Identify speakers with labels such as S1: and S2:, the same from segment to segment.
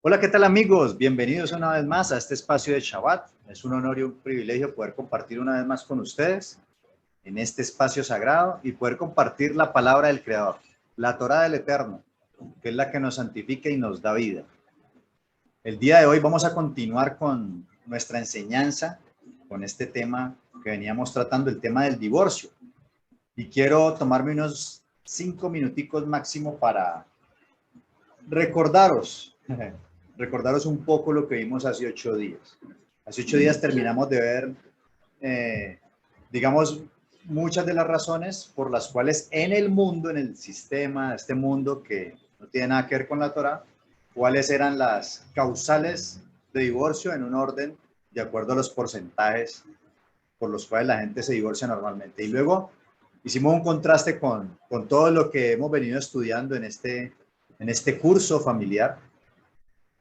S1: Hola, ¿qué tal amigos? Bienvenidos una vez más a este espacio de Shabbat. Es un honor y un privilegio poder compartir una vez más con ustedes en este espacio sagrado y poder compartir la palabra del Creador, la Torá del Eterno, que es la que nos santifica y nos da vida. El día de hoy vamos a continuar con nuestra enseñanza, con este tema que veníamos tratando, el tema del divorcio. Y quiero tomarme unos 5 minuticos máximo para recordaros un poco lo que vimos hace 8 días. Hace 8 días terminamos de ver, digamos, muchas de las razones por las cuales en el mundo, en el sistema, este mundo que no tiene nada que ver con la Torá, cuáles eran las causales de divorcio en un orden de acuerdo a los porcentajes por los cuales la gente se divorcia normalmente. Y luego hicimos un contraste con todo lo que hemos venido estudiando en este curso familiar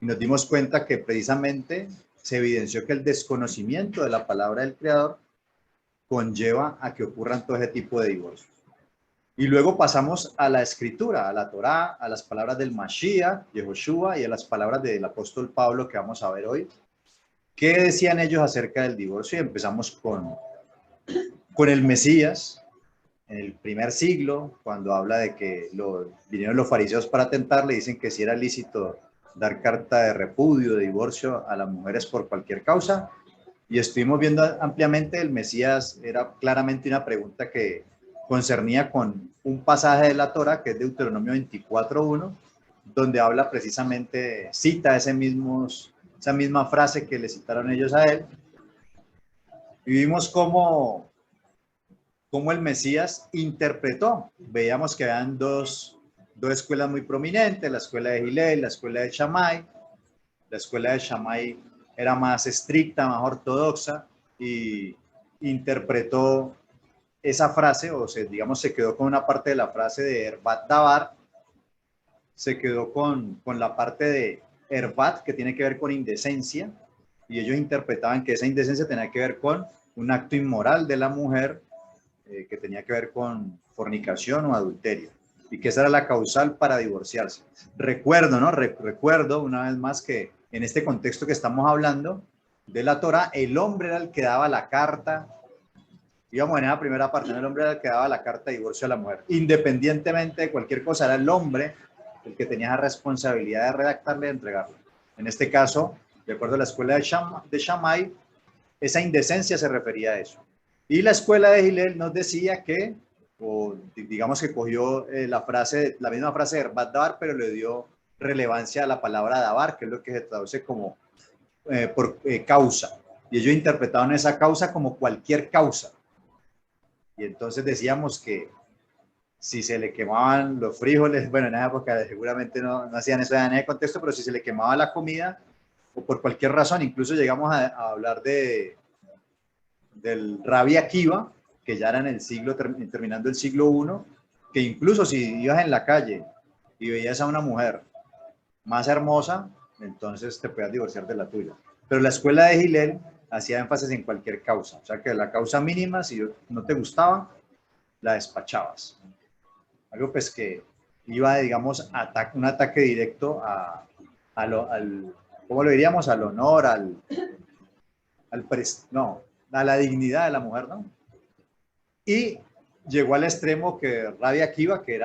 S1: y nos dimos cuenta que precisamente se evidenció que el desconocimiento de la palabra del Creador conlleva a que ocurran todo ese tipo de divorcios. Y luego pasamos a la escritura, a la Torá, a las palabras del Mashiach, Yehoshua, y a las palabras del apóstol Pablo que vamos a ver hoy. ¿Qué decían ellos acerca del divorcio? Y empezamos con el Mesías, en el primer siglo, cuando habla de que vinieron los fariseos para tentarle, dicen que si era lícito dar carta de repudio, de divorcio a las mujeres por cualquier causa. Y estuvimos viendo ampliamente, el Mesías era claramente una pregunta que concernía con un pasaje de la Torá, que es Deuteronomio 24:1, donde habla precisamente, cita esa misma frase que le citaron ellos a él. Y vimos cómo el Mesías interpretó. Veíamos que habían dos escuelas muy prominentes, la escuela de Hillel, la escuela de Shammai. La escuela de Shammai era más estricta, más ortodoxa, y interpretó esa frase, o sea, digamos, se quedó con una parte de la frase de Herbat Dabar, se quedó con la parte de Herbat, que tiene que ver con indecencia, y ellos interpretaban que esa indecencia tenía que ver con un acto inmoral de la mujer, que tenía que ver con fornicación o adulterio, y que esa era la causal para divorciarse. Recuerdo, ¿no? Recuerdo una vez más que en este contexto que estamos hablando de la Torá, el hombre era el que daba la carta, íbamos en la primera parte, ¿no? El hombre era el que daba la carta de divorcio a la mujer, independientemente de cualquier cosa, era el hombre el que tenía la responsabilidad de redactarle y entregarle. En este caso, de acuerdo a la escuela de Shammai, esa indecencia se refería a eso. Y la escuela de Hillel nos decía que, o digamos que cogió la misma frase de Herbat Dabar, pero le dio relevancia a la palabra Dabar, que es lo que se traduce como por causa. Y ellos interpretaban esa causa como cualquier causa. Y entonces decíamos que si se le quemaban los frijoles, bueno, en esa época seguramente no hacían eso en ese contexto, pero si se le quemaba la comida, o por cualquier razón, incluso llegamos a hablar del Rabbi Akiva, que ya era en el siglo, terminando el siglo I, que incluso si ibas en la calle y veías a una mujer más hermosa, entonces te podías divorciar de la tuya. Pero la escuela de Hillel hacía énfasis en cualquier causa, o sea que la causa mínima, si no te gustaba, la despachabas. Algo pues que iba, digamos, un ataque directo al, ¿cómo lo diríamos? Al honor, no, a la dignidad de la mujer, ¿no? Y llegó al extremo que Rabbi Akiva, que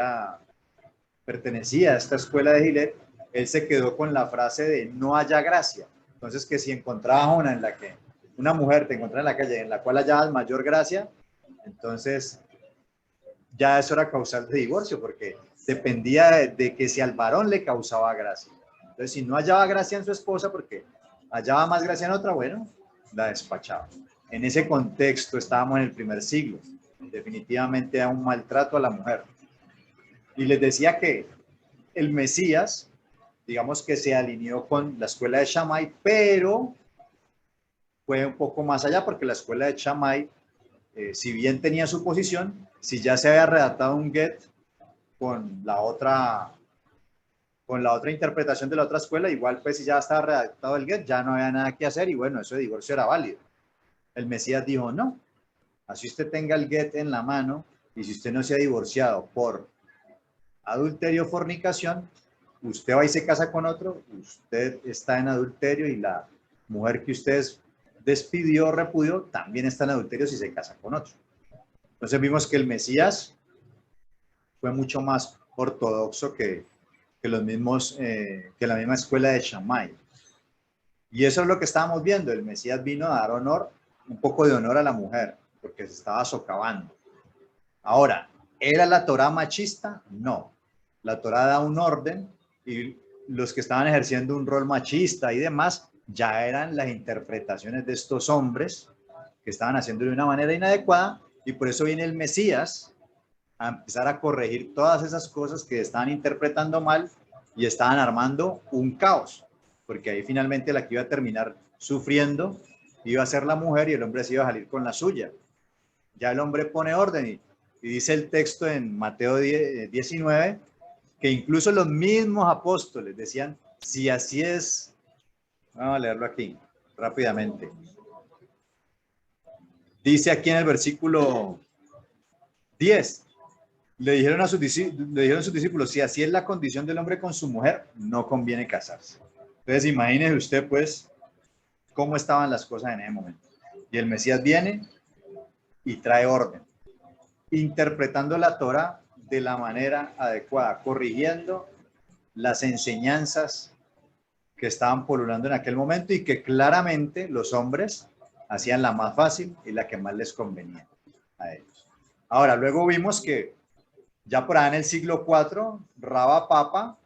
S1: pertenecía a esta escuela de Gilet, él se quedó con la frase de no haya gracia. Entonces, que si encontrabas una mujer te encontraba en la calle en la cual hallabas mayor gracia, entonces ya eso era causal de divorcio, porque dependía de que si al varón le causaba gracia. Entonces, si no hallaba gracia en su esposa, porque hallaba más gracia en otra, bueno, la despachaba. En ese contexto estábamos en el primer siglo. Definitivamente era un maltrato a la mujer. Y les decía que el Mesías, digamos que se alineó con la escuela de Shammai, pero fue un poco más allá, porque la escuela de Shammai, si bien tenía su posición, si ya se había redactado un get con la otra interpretación de la otra escuela, igual pues si ya estaba redactado el get, ya no había nada que hacer y bueno, eso de divorcio era válido. El Mesías dijo, no, así usted tenga el get en la mano y si usted no se ha divorciado por adulterio o fornicación, usted va y se casa con otro, usted está en adulterio y la mujer que usted despidió, repudió, también está en adulterio si se casa con otro. Entonces vimos que el Mesías fue mucho más ortodoxo que los mismos, que la misma escuela de Shammai. Y eso es lo que estábamos viendo. El Mesías vino a dar honor, un poco de honor a la mujer, porque se estaba socavando. Ahora, ¿era la Torá machista? No. La Torá da un orden y los que estaban ejerciendo un rol machista y demás ya eran las interpretaciones de estos hombres que estaban haciendo de una manera inadecuada, y por eso viene el Mesías a empezar a corregir todas esas cosas que estaban interpretando mal y estaban armando un caos, porque ahí finalmente la que iba a terminar sufriendo iba a ser la mujer y el hombre se iba a salir con la suya. Ya el hombre pone orden y dice el texto en Mateo 19 que incluso los mismos apóstoles decían, si así es, vamos a leerlo aquí rápidamente. Dice aquí en el versículo 10, le dijeron a sus discípulos, si así es la condición del hombre con su mujer, no conviene casarse. Entonces imagínese usted pues cómo estaban las cosas en ese momento. Y el Mesías viene y trae orden, interpretando la Torá de la manera adecuada, corrigiendo las enseñanzas que estaban polulando en aquel momento y que claramente los hombres hacían la más fácil y la que más les convenía a ellos. Ahora, luego vimos que ya por ahí en el siglo IV, Rabba Papa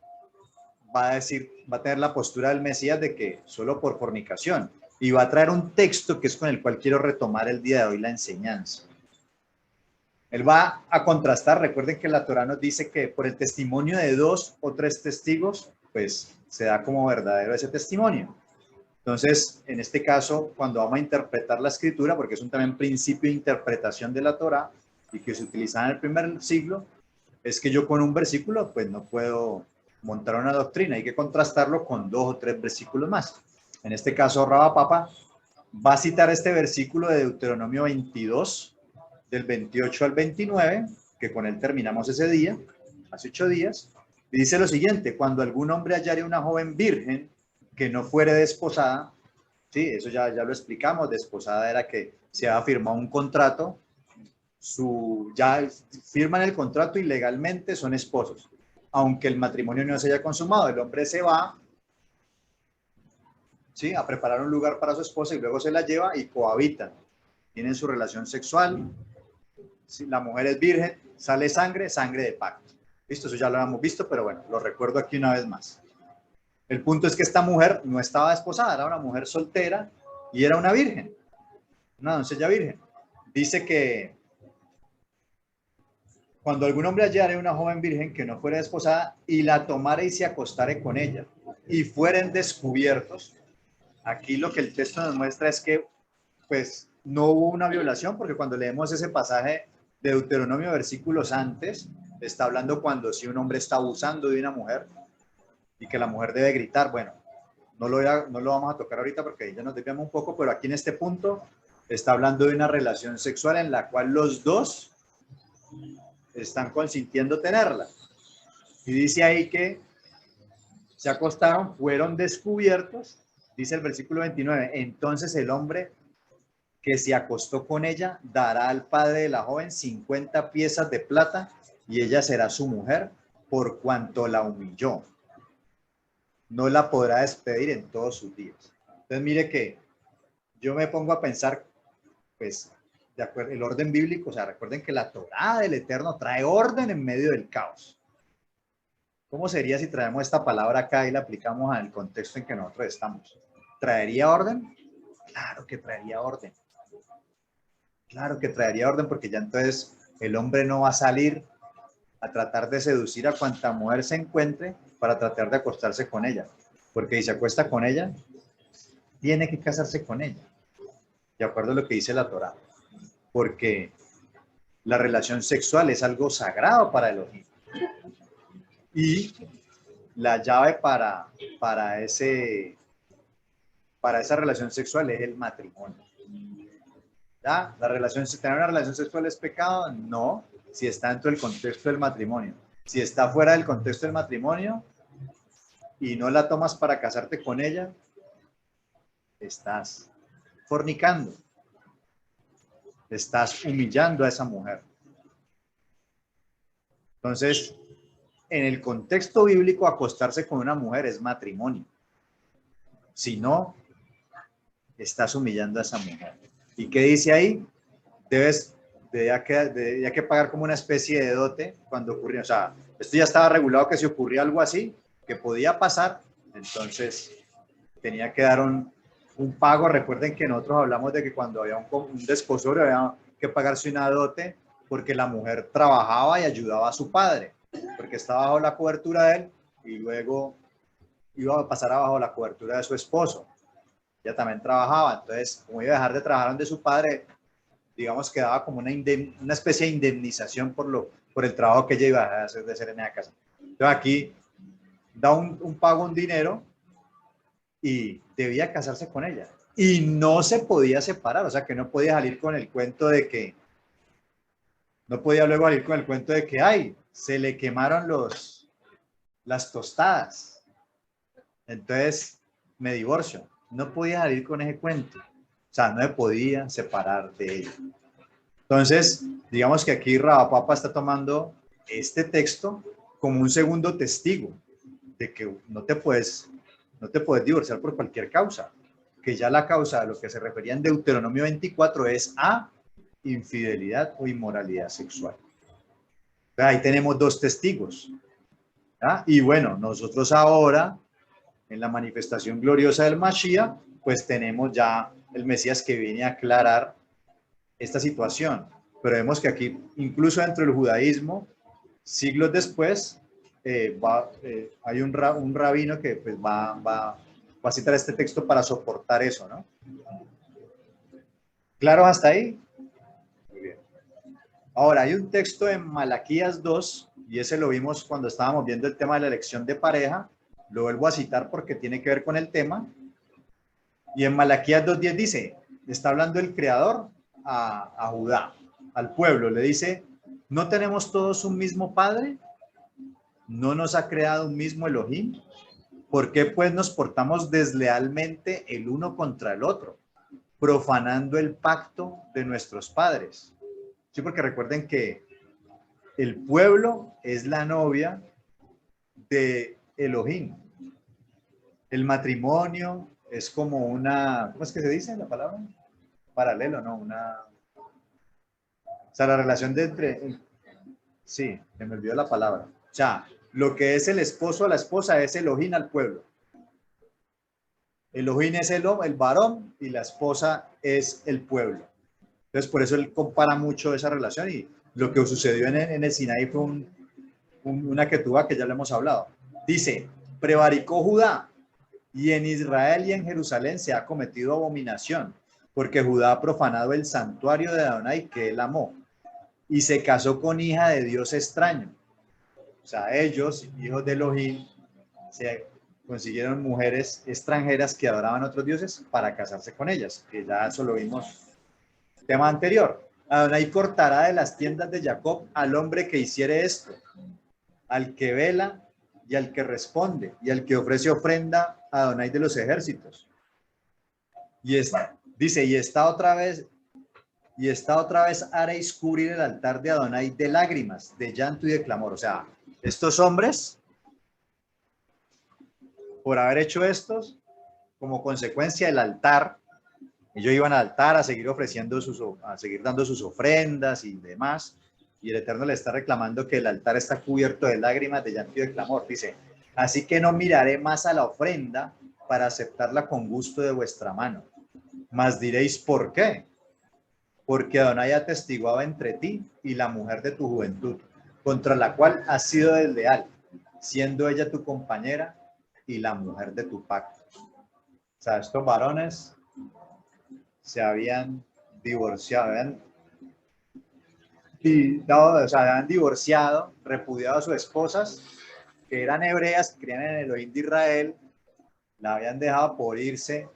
S1: va a tener la postura del Mesías de que solo por fornicación, y va a traer un texto que es con el cual quiero retomar el día de hoy la enseñanza. Él va a contrastar, recuerden que la Torá nos dice que por el testimonio de 2 o 3 testigos, pues se da como verdadero ese testimonio. Entonces, en este caso, cuando vamos a interpretar la escritura, porque es un también principio de interpretación de la Torá y que se utilizaba en el primer siglo, es que yo con un versículo, pues no puedo montar una doctrina, hay que contrastarlo con 2 o 3 versículos más. En este caso, Rabba Papa va a citar este versículo de Deuteronomio 22, del 28 al 29, que con él terminamos ese día, hace 8 días, y dice lo siguiente: cuando algún hombre hallare una joven virgen que no fuere desposada, sí, eso ya lo explicamos, desposada era que se ha firmado un contrato, ya firman el contrato y legalmente son esposos, aunque el matrimonio no se haya consumado, el hombre se va, ¿sí?, a preparar un lugar para su esposa y luego se la lleva y cohabitan, tienen su relación sexual. Si la mujer es virgen, sale sangre, sangre de pacto. Listo, eso ya lo hemos visto, pero bueno, lo recuerdo aquí una vez más. El punto es que esta mujer no estaba desposada, era una mujer soltera y era una virgen, una doncella virgen. Dice que cuando algún hombre hallare una joven virgen que no fuera desposada y la tomare y se acostare con ella y fueren descubiertos, aquí lo que el texto nos muestra es que pues no hubo una violación, porque cuando leemos ese pasaje de Deuteronomio versículos antes, está hablando cuando si un hombre está abusando de una mujer y que la mujer debe gritar. Bueno, no lo vamos a tocar ahorita porque ya nos desviamos un poco, pero aquí en este punto está hablando de una relación sexual en la cual los dos están consintiendo tenerla. Y dice ahí que se acostaron, fueron descubiertos, dice el versículo 29, entonces el hombre que se acostó con ella dará al padre de la joven 50 piezas de plata y ella será su mujer por cuanto la humilló. No la podrá despedir en todos sus días. Entonces mire que yo me pongo a pensar, pues, de acuerdo, el orden bíblico, o sea, recuerden que la Torá del Eterno trae orden en medio del caos. ¿Cómo sería si traemos esta palabra acá y la aplicamos al contexto en que nosotros estamos? ¿Traería orden? Claro que traería orden. Claro que traería orden, porque ya entonces el hombre no va a salir a tratar de seducir a cuanta mujer se encuentre para tratar de acostarse con ella. Porque si se acuesta con ella, tiene que casarse con ella. De acuerdo a lo que dice la Torá. Porque la relación sexual es algo sagrado para Elohim. Y la llave para esa relación sexual es el matrimonio. ¿Ya? ¿Tener una relación sexual es pecado? No, si está dentro del contexto del matrimonio. Si está fuera del contexto del matrimonio, y no la tomas para casarte con ella, estás fornicando, estás humillando a esa mujer. Entonces, en el contexto bíblico, acostarse con una mujer es matrimonio. Si no, estás humillando a esa mujer. ¿Y qué dice ahí? Debía que pagar como una especie de dote cuando ocurría. O sea, esto ya estaba regulado que si ocurría algo así, que podía pasar, entonces tenía que dar un pago. Recuerden que nosotros hablamos de que cuando había un desposorio había que pagarse una dote porque la mujer trabajaba y ayudaba a su padre, porque estaba bajo la cobertura de él y luego iba a pasar abajo la cobertura de su esposo. Ella también trabajaba, entonces como iba a dejar de trabajar donde su padre, digamos que daba como una especie de indemnización por el trabajo que ella iba a hacer de ser en esa casa. Entonces aquí da un pago, un dinero, y debía casarse con ella. Y no se podía separar, o sea que no podía salir con el cuento de que, no podía luego salir con el cuento de que, ay, se le quemaron las tostadas, entonces me divorcio. No podía salir con ese cuento. O sea, no me podía separar de ella. Entonces, digamos que aquí Rabapapa está tomando este texto como un segundo testigo de que no te puedes divorciar por cualquier causa, que ya la causa a lo que se refería en Deuteronomio 24 es a infidelidad o inmoralidad sexual. Ahí tenemos dos testigos. ¿Ah? Y bueno, nosotros ahora, en la manifestación gloriosa del Mashiach, pues tenemos ya el Mesías que viene a aclarar esta situación. Pero vemos que aquí, incluso dentro del judaísmo, siglos después, hay un rabino que pues, va a citar este texto para soportar eso, ¿no? ¿Claro hasta ahí? Muy bien. Ahora, hay un texto en Malaquías 2, y ese lo vimos cuando estábamos viendo el tema de la elección de pareja. Lo vuelvo a citar porque tiene que ver con el tema. Y en Malaquías 2:10 dice, está hablando el Creador a Judá, al pueblo. Le dice, ¿no tenemos todos un mismo Padre? ¿No nos ha creado un mismo Elohim? ¿Por qué pues nos portamos deslealmente el uno contra el otro, profanando el pacto de nuestros padres? Sí, porque recuerden que el pueblo es la novia de Elohim. El matrimonio es como una, ¿cómo es que se dice la palabra? Paralelo, ¿no? O sea, la relación de entre, sí, se me olvidó la palabra. O sea, lo que es el esposo a la esposa es Elohim al pueblo. Elohim es el varón y la esposa es el pueblo. Entonces, por eso él compara mucho esa relación y lo que sucedió en el Sinaí fue una que tuvo que ya lo hemos hablado. Dice, prevaricó Judá y en Israel y en Jerusalén se ha cometido abominación porque Judá ha profanado el santuario de Adonai que él amó y se casó con hija de Dios extraño. O sea, ellos, hijos de Elohim, se consiguieron mujeres extranjeras que adoraban a otros dioses para casarse con ellas, que ya eso lo vimos tema anterior. Adonai cortará de las tiendas de Jacob al hombre que hiciere esto, al que vela y al que responde y al que ofrece ofrenda a Adonai de los ejércitos. Dice, y esta otra vez haréis cubrir el altar de Adonai de lágrimas, de llanto y de clamor. O sea, estos hombres, por haber hecho estos, como consecuencia del altar, ellos iban al altar a seguir ofreciendo a seguir dando sus ofrendas y demás, y el Eterno le está reclamando que el altar está cubierto de lágrimas, de llanto y de clamor. Dice, así que no miraré más a la ofrenda para aceptarla con gusto de vuestra mano. Mas diréis, ¿por qué? Porque Adonai atestiguaba entre ti y la mujer de tu juventud, contra la cual has sido desleal, siendo ella tu compañera y la mujer de tu pacto. O sea, estos varones se habían divorciado, habían divorciado, repudiado a sus esposas, que eran hebreas, que creían en el Elohim de Israel, la habían dejado por irse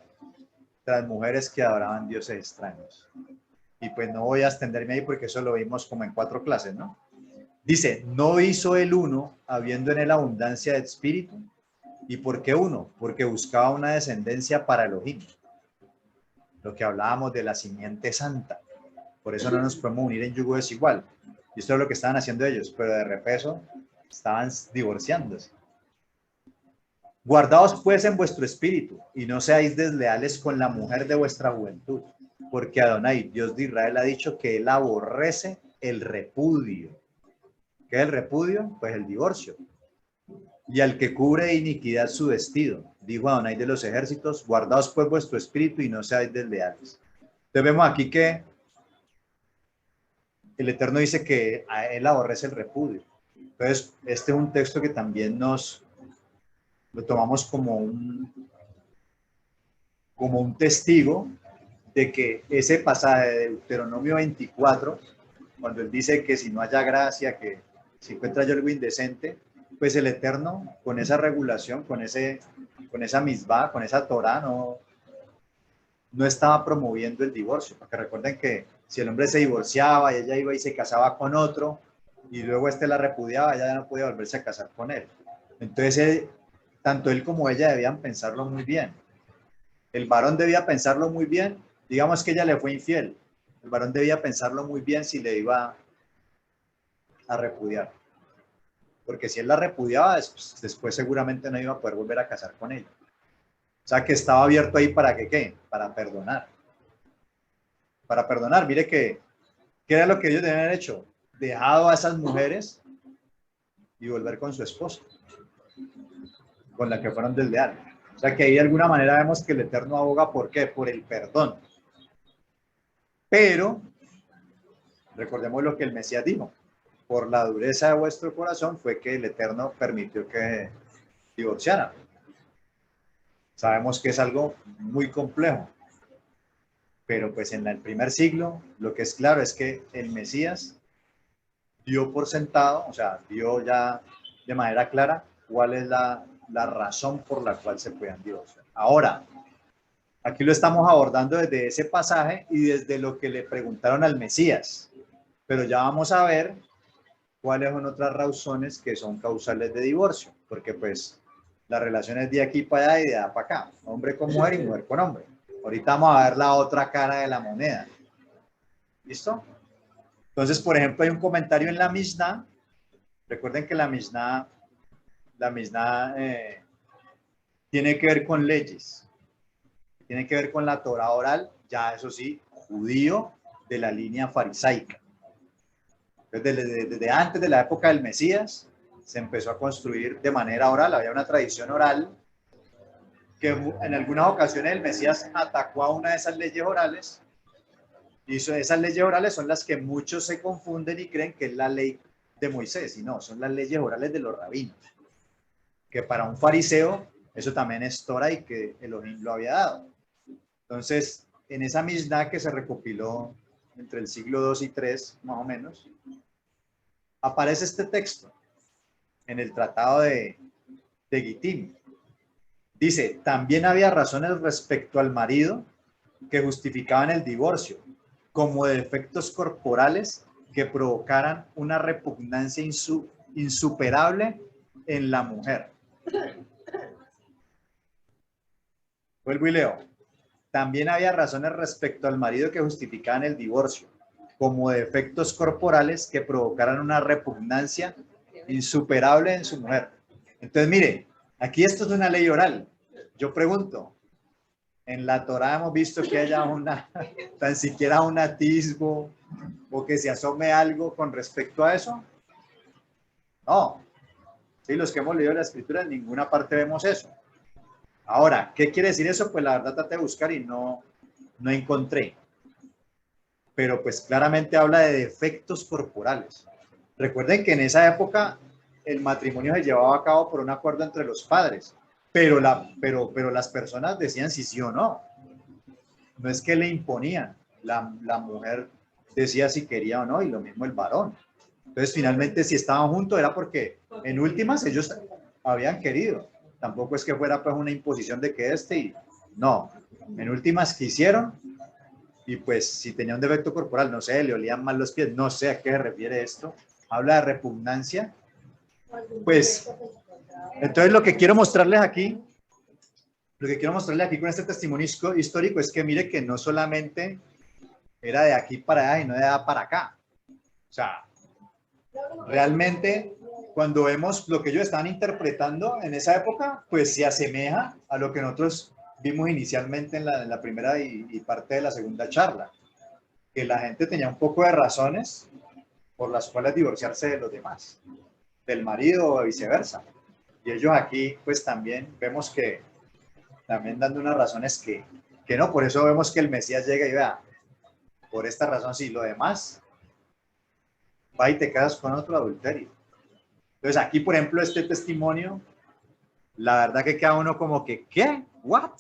S1: tras mujeres que adoraban dioses extraños. Y pues no voy a extenderme ahí porque eso lo vimos como en 4 clases, ¿no? Dice, ¿no hizo el uno, habiendo en él abundancia de espíritu? ¿Y por qué uno? Porque buscaba una descendencia para Elohim. Lo que hablábamos de la simiente santa. Por eso no nos podemos unir en yugo desigual. Y esto es lo que estaban haciendo ellos, pero de repeso estaban divorciándose. Guardaos pues en vuestro espíritu y no seáis desleales con la mujer de vuestra juventud, porque Adonai, Dios de Israel, ha dicho que él aborrece el repudio. ¿Qué es el repudio? Pues el divorcio. Y al que cubre de iniquidad su vestido, dijo Adonai de los ejércitos, guardaos pues vuestro espíritu y no seáis desleales. Entonces vemos aquí que el Eterno dice que a él aborrece el repudio. Entonces, este es un texto que también lo tomamos como un testigo de que ese pasaje de Deuteronomio 24, cuando él dice que si no haya gracia, que si encuentra yo algo indecente, pues el Eterno, con esa regulación, con esa misbah, con esa Torah, no estaba promoviendo el divorcio, porque recuerden que si el hombre se divorciaba y ella iba y se casaba con otro, y luego la repudiaba, ella ya no podía volverse a casar con él. Entonces, tanto él como ella debían pensarlo muy bien. El varón debía pensarlo muy bien, digamos que ella le fue infiel, el varón debía pensarlo muy bien si le iba a repudiar, porque si él la repudiaba, después seguramente no iba a poder volver a casar con ella. O sea que estaba abierto ahí para que, ¿qué? Para perdonar. Para perdonar, mire ¿qué era lo que ellos debían haber hecho? Dejado a esas mujeres y volver con su esposa, con la que fueron desleales. O sea que ahí de alguna manera vemos que el Eterno aboga, ¿por qué? Por el perdón. Pero, recordemos lo que el Mesías dijo, por la dureza de vuestro corazón fue que el Eterno permitió que divorciaran. Sabemos que es algo muy complejo, pero pues en el primer siglo lo que es claro es que el Mesías dio por sentado, o sea, dio ya de manera clara cuál es la razón por la cual se puedan divorciar. Ahora, aquí lo estamos abordando desde ese pasaje y desde lo que le preguntaron al Mesías, pero ya vamos a ver cuáles son otras razones que son causales de divorcio, porque pues la relación es de aquí para allá y de allá para acá, hombre con mujer y mujer con hombre. Ahorita vamos a ver la otra cara de la moneda. ¿Listo? Entonces, por ejemplo, hay un comentario en la Mishnah. Recuerden que la Mishnah tiene que ver con leyes, tiene que ver con la Torah oral, ya eso sí, judío de la línea farisaica. Entonces, desde antes de la época del Mesías, se empezó a construir de manera oral, había una tradición oral que en algunas ocasiones el Mesías atacó a una de esas leyes orales, y esas leyes orales son las que muchos se confunden y creen que es la ley de Moisés, y no, son las leyes orales de los rabinos, que para un fariseo eso también es Torah y que Elohim lo había dado. Entonces, en esa Mishnah que se recopiló entre el siglo II y III, más o menos, aparece este texto en el tratado de Gittim. Dice, también había razones respecto al marido que justificaban el divorcio, como defectos corporales que provocaran una repugnancia insuperable en la mujer. Vuelvo y leo. También había razones respecto al marido que justificaban el divorcio, como defectos corporales que provocaran una repugnancia insuperable en su mujer. Entonces, mire, aquí esto es una ley oral. Yo pregunto, en la Torá hemos visto que haya tan siquiera un atisbo o que se asome algo con respecto a eso. No. Sí, los que hemos leído la escritura, en ninguna parte vemos eso. Ahora, ¿qué quiere decir eso? Pues la verdad traté de buscar y no encontré. Pero pues claramente habla de defectos corporales. Recuerden que en esa época el matrimonio se llevaba a cabo por un acuerdo entre los padres, pero las personas decían si sí o no. No es que le imponían, la mujer decía si quería o no, y lo mismo el varón. Entonces, finalmente, si estaban juntos era porque en últimas ellos habían querido. Tampoco es que fuera pues una imposición de que y no. En últimas quisieron, y pues si tenía un defecto corporal, no sé, le olían mal los pies, no sé a qué se refiere esto. Habla de repugnancia. Pues Entonces, lo que quiero mostrarles aquí con este testimonio histórico es que mire que no solamente era de aquí para allá y no de allá para acá. O sea, realmente cuando vemos lo que ellos estaban interpretando en esa época, pues se asemeja a lo que nosotros vimos inicialmente en la primera y parte de la segunda charla, que la gente tenía un poco de razones por las cuales divorciarse de los demás, del marido o viceversa. Y ellos aquí, pues también vemos que, también dando unas razones que no, por eso vemos que el Mesías llega y vea, por esta razón sí, lo demás, va y te casas con otro adulterio. Entonces aquí, por ejemplo, este testimonio, la verdad que queda uno como que, ¿qué? ¿What?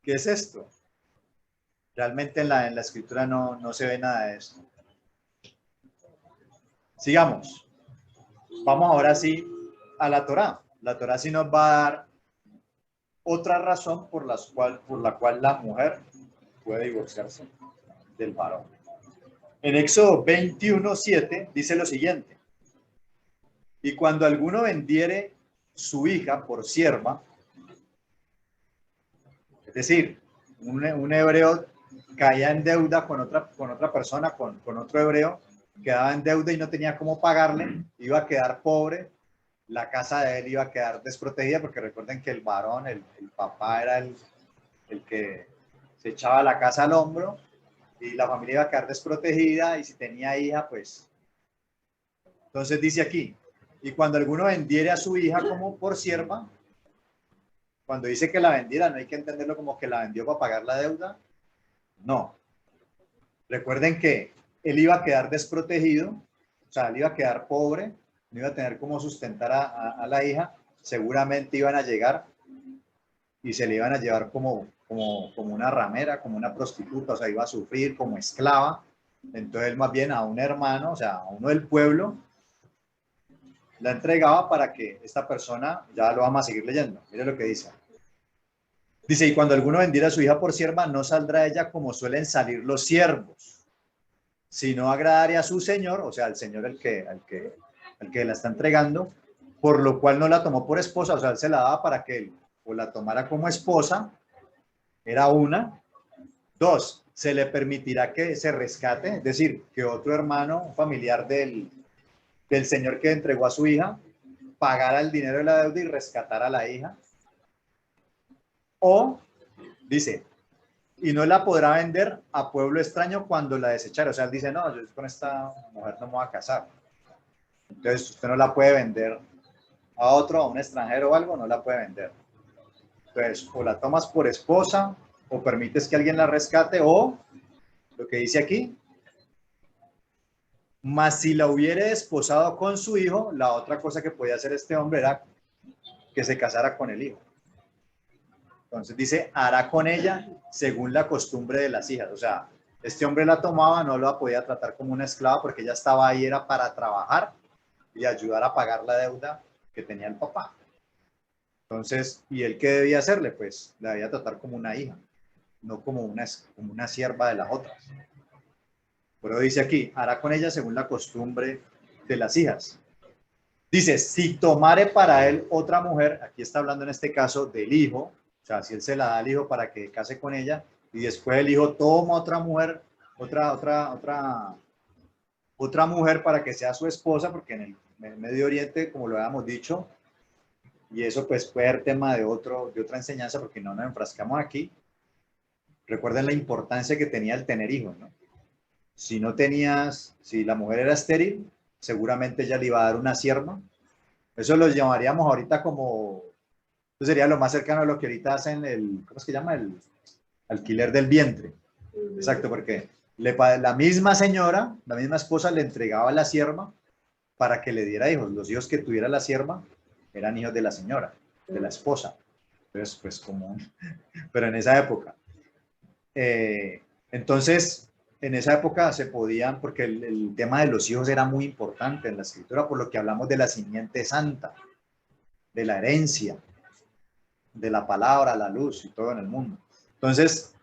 S1: ¿Qué es esto? Realmente en la escritura no se ve nada de esto. Sigamos. Vamos ahora sí a la Torá. La Torá sí nos va a dar otra razón por la cual la mujer puede divorciarse del varón. En Éxodo 21:7 dice lo siguiente: y cuando alguno vendiere su hija por sierva, es decir, un hebreo caía en deuda con otra persona, con otro hebreo, quedaba en deuda y no tenía cómo pagarle, iba a quedar pobre, la casa de él iba a quedar desprotegida, porque recuerden que el varón, el papá era el que se echaba la casa al hombro, y la familia iba a quedar desprotegida, y si tenía hija, pues... Entonces dice aquí, y cuando alguno vendiere a su hija como por sierva, cuando dice que la vendiera, no hay que entenderlo como que la vendió para pagar la deuda, no. Recuerden que él iba a quedar desprotegido, o sea, él iba a quedar pobre, no iba a tener cómo sustentar a la hija, seguramente iban a llegar y se le iban a llevar como una ramera, como una prostituta, o sea, iba a sufrir como esclava. Entonces él más bien a un hermano, o sea, a uno del pueblo, la entregaba para que esta persona, ya lo vamos a seguir leyendo, mire lo que dice. Dice, y cuando alguno vendiera a su hija por sierva, no saldrá ella como suelen salir los siervos, sino agradaría a su señor, o sea, al señor al que la está entregando, por lo cual no la tomó por esposa, o sea, él se la daba para que él o la tomara como esposa, era una. Dos, se le permitirá que se rescate, es decir, que otro hermano, un familiar del señor que entregó a su hija, pagara el dinero de la deuda y rescatara a la hija. O, dice, y no la podrá vender a pueblo extraño cuando la desechare. O sea, él dice, no, yo con esta mujer no me voy a casar. Entonces, usted no la puede vender a otro, a un extranjero o algo, no la puede vender. Entonces, o la tomas por esposa, o permites que alguien la rescate, o, lo que dice aquí, mas si la hubiere desposado con su hijo, la otra cosa que podía hacer este hombre era que se casara con el hijo. Entonces dice, hará con ella según la costumbre de las hijas. O sea, este hombre la tomaba, no la podía tratar como una esclava porque ella estaba ahí, era para trabajar y ayudar a pagar la deuda que tenía el papá. Entonces, ¿y él qué debía hacerle? Pues la debía tratar como una hija, no como una sierva de las otras. Pero dice aquí, hará con ella según la costumbre de las hijas. Dice, si tomare para él otra mujer, aquí está hablando en este caso del hijo, o sea, si él se la da al hijo para que case con ella, y después el hijo toma otra mujer, otra mujer para que sea su esposa, porque en el Medio Oriente, como lo habíamos dicho, y eso pues puede ser tema de otra enseñanza, porque no nos enfrascamos aquí. Recuerden la importancia que tenía el tener hijos, ¿no? Si la mujer era estéril, seguramente ella le iba a dar una sierva. Eso lo llamaríamos ahorita como, eso sería lo más cercano a lo que ahorita hacen ¿cómo es que llama? El alquiler del vientre. Exacto, porque la misma señora, la misma esposa le entregaba la sierva para que le diera hijos. Los hijos que tuviera la sierva eran hijos de la señora, de la esposa. Entonces, pues común, pero en esa época. Entonces, en esa época se podían, porque el tema de los hijos era muy importante en la escritura, por lo que hablamos de la simiente santa, de la herencia, de la palabra, la luz y todo en el mundo. Entonces,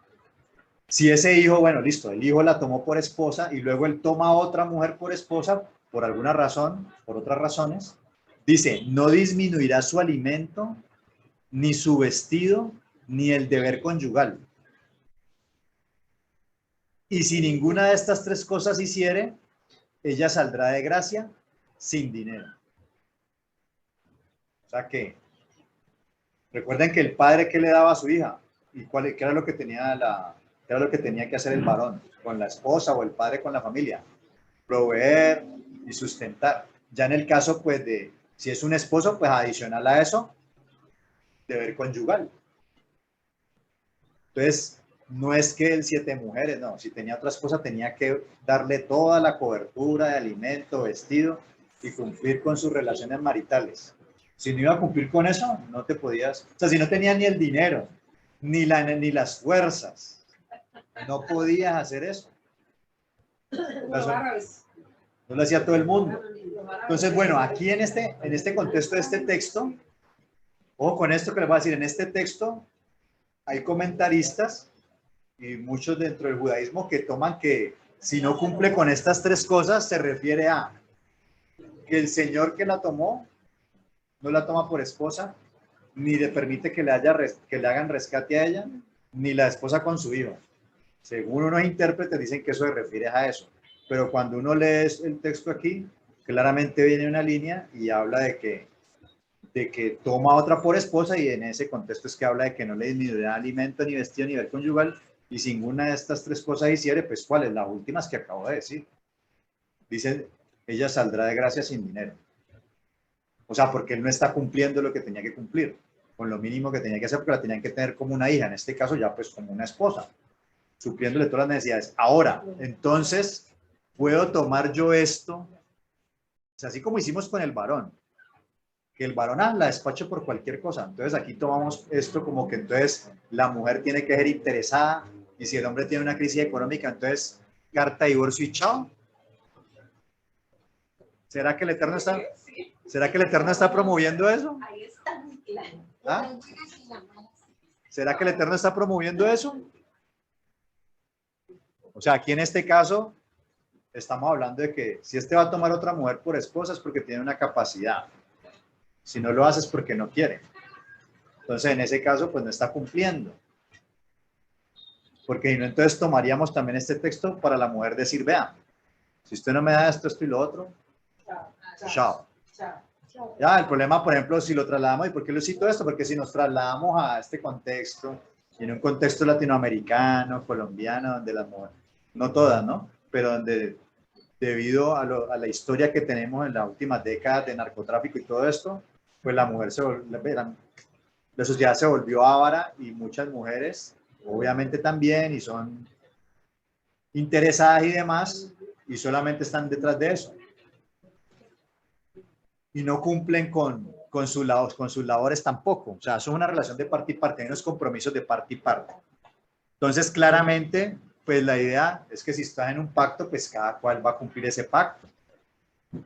S1: si ese hijo, bueno, listo, el hijo la tomó por esposa y luego él toma a otra mujer por esposa, por alguna razón, por otras razones, Dice, no disminuirá su alimento, ni su vestido, ni el deber conyugal. Y si ninguna de estas tres cosas hiciere, ella saldrá de gracia sin dinero. O sea que, recuerden que el padre, ¿qué le daba a su hija? ¿Y qué era lo que qué era lo que tenía que hacer el varón con la esposa o el padre con la familia? Proveer y sustentar. Ya en el caso, pues, de si es un esposo, pues adicional a eso, deber conyugal. Entonces, no es que él 7 mujeres, no. Si tenía otra esposa, tenía que darle toda la cobertura de alimento, vestido y cumplir con sus relaciones maritales. Si no iba a cumplir con eso, no te podías. O sea, si no tenía ni el dinero, ni las fuerzas, no podías hacer eso. No lo hacía todo el mundo. Entonces, bueno, aquí en este contexto de este texto, ojo con esto que les voy a decir, en este texto hay comentaristas y muchos dentro del judaísmo que toman que si no cumple con estas tres cosas, se refiere a que el señor que la tomó no la toma por esposa, ni le permite que le hagan rescate a ella, ni la esposa con su hijo. Según unos intérpretes dicen que eso se refiere a eso, pero cuando uno lee el texto aquí, claramente viene una línea y habla de que toma a otra por esposa, y en ese contexto es que habla de que no le disminuirá alimento, ni vestido, ni nivel conyugal, y si ninguna de estas tres cosas hiciere, pues ¿cuáles? Las últimas que acabo de decir. Dice, ella saldrá de gracia sin dinero. O sea, porque él no está cumpliendo lo que tenía que cumplir, con lo mínimo que tenía que hacer, porque la tenían que tener como una hija, en este caso ya pues como una esposa, supliéndole todas las necesidades. Ahora, entonces, ¿puedo tomar yo esto? O sea, así como hicimos con el varón, que el varón la despache por cualquier cosa. Entonces aquí tomamos esto como que entonces la mujer tiene que ser interesada, y si el hombre tiene una crisis económica, entonces carta, divorcio y chao. ¿Será que el Eterno está promoviendo eso? ¿Ah? ¿Será que el Eterno está promoviendo eso? O sea, aquí en este caso estamos hablando de que si va a tomar otra mujer por esposa es porque tiene una capacidad. Si no lo hace es porque no quiere. Entonces, en ese caso, pues no está cumpliendo. Porque si no, entonces tomaríamos también este texto para la mujer decir, vea, si usted no me da esto, esto y lo otro, chao. Ya, el problema, por ejemplo, si lo trasladamos, ¿y por qué lo cito esto? Porque si nos trasladamos a este contexto, y en un contexto latinoamericano, colombiano, donde las mujeres, no todas, ¿no? Pero donde debido a la historia que tenemos en las últimas décadas de narcotráfico y todo esto, pues la mujer la sociedad se volvió avara, y muchas mujeres, obviamente también, y son interesadas y demás, y solamente están detrás de eso. Y no cumplen con sus labores tampoco. O sea, son una relación de parte y parte, hay unos compromisos de parte y parte. Entonces, claramente, pues la idea es que si estás en un pacto, pues cada cual va a cumplir ese pacto.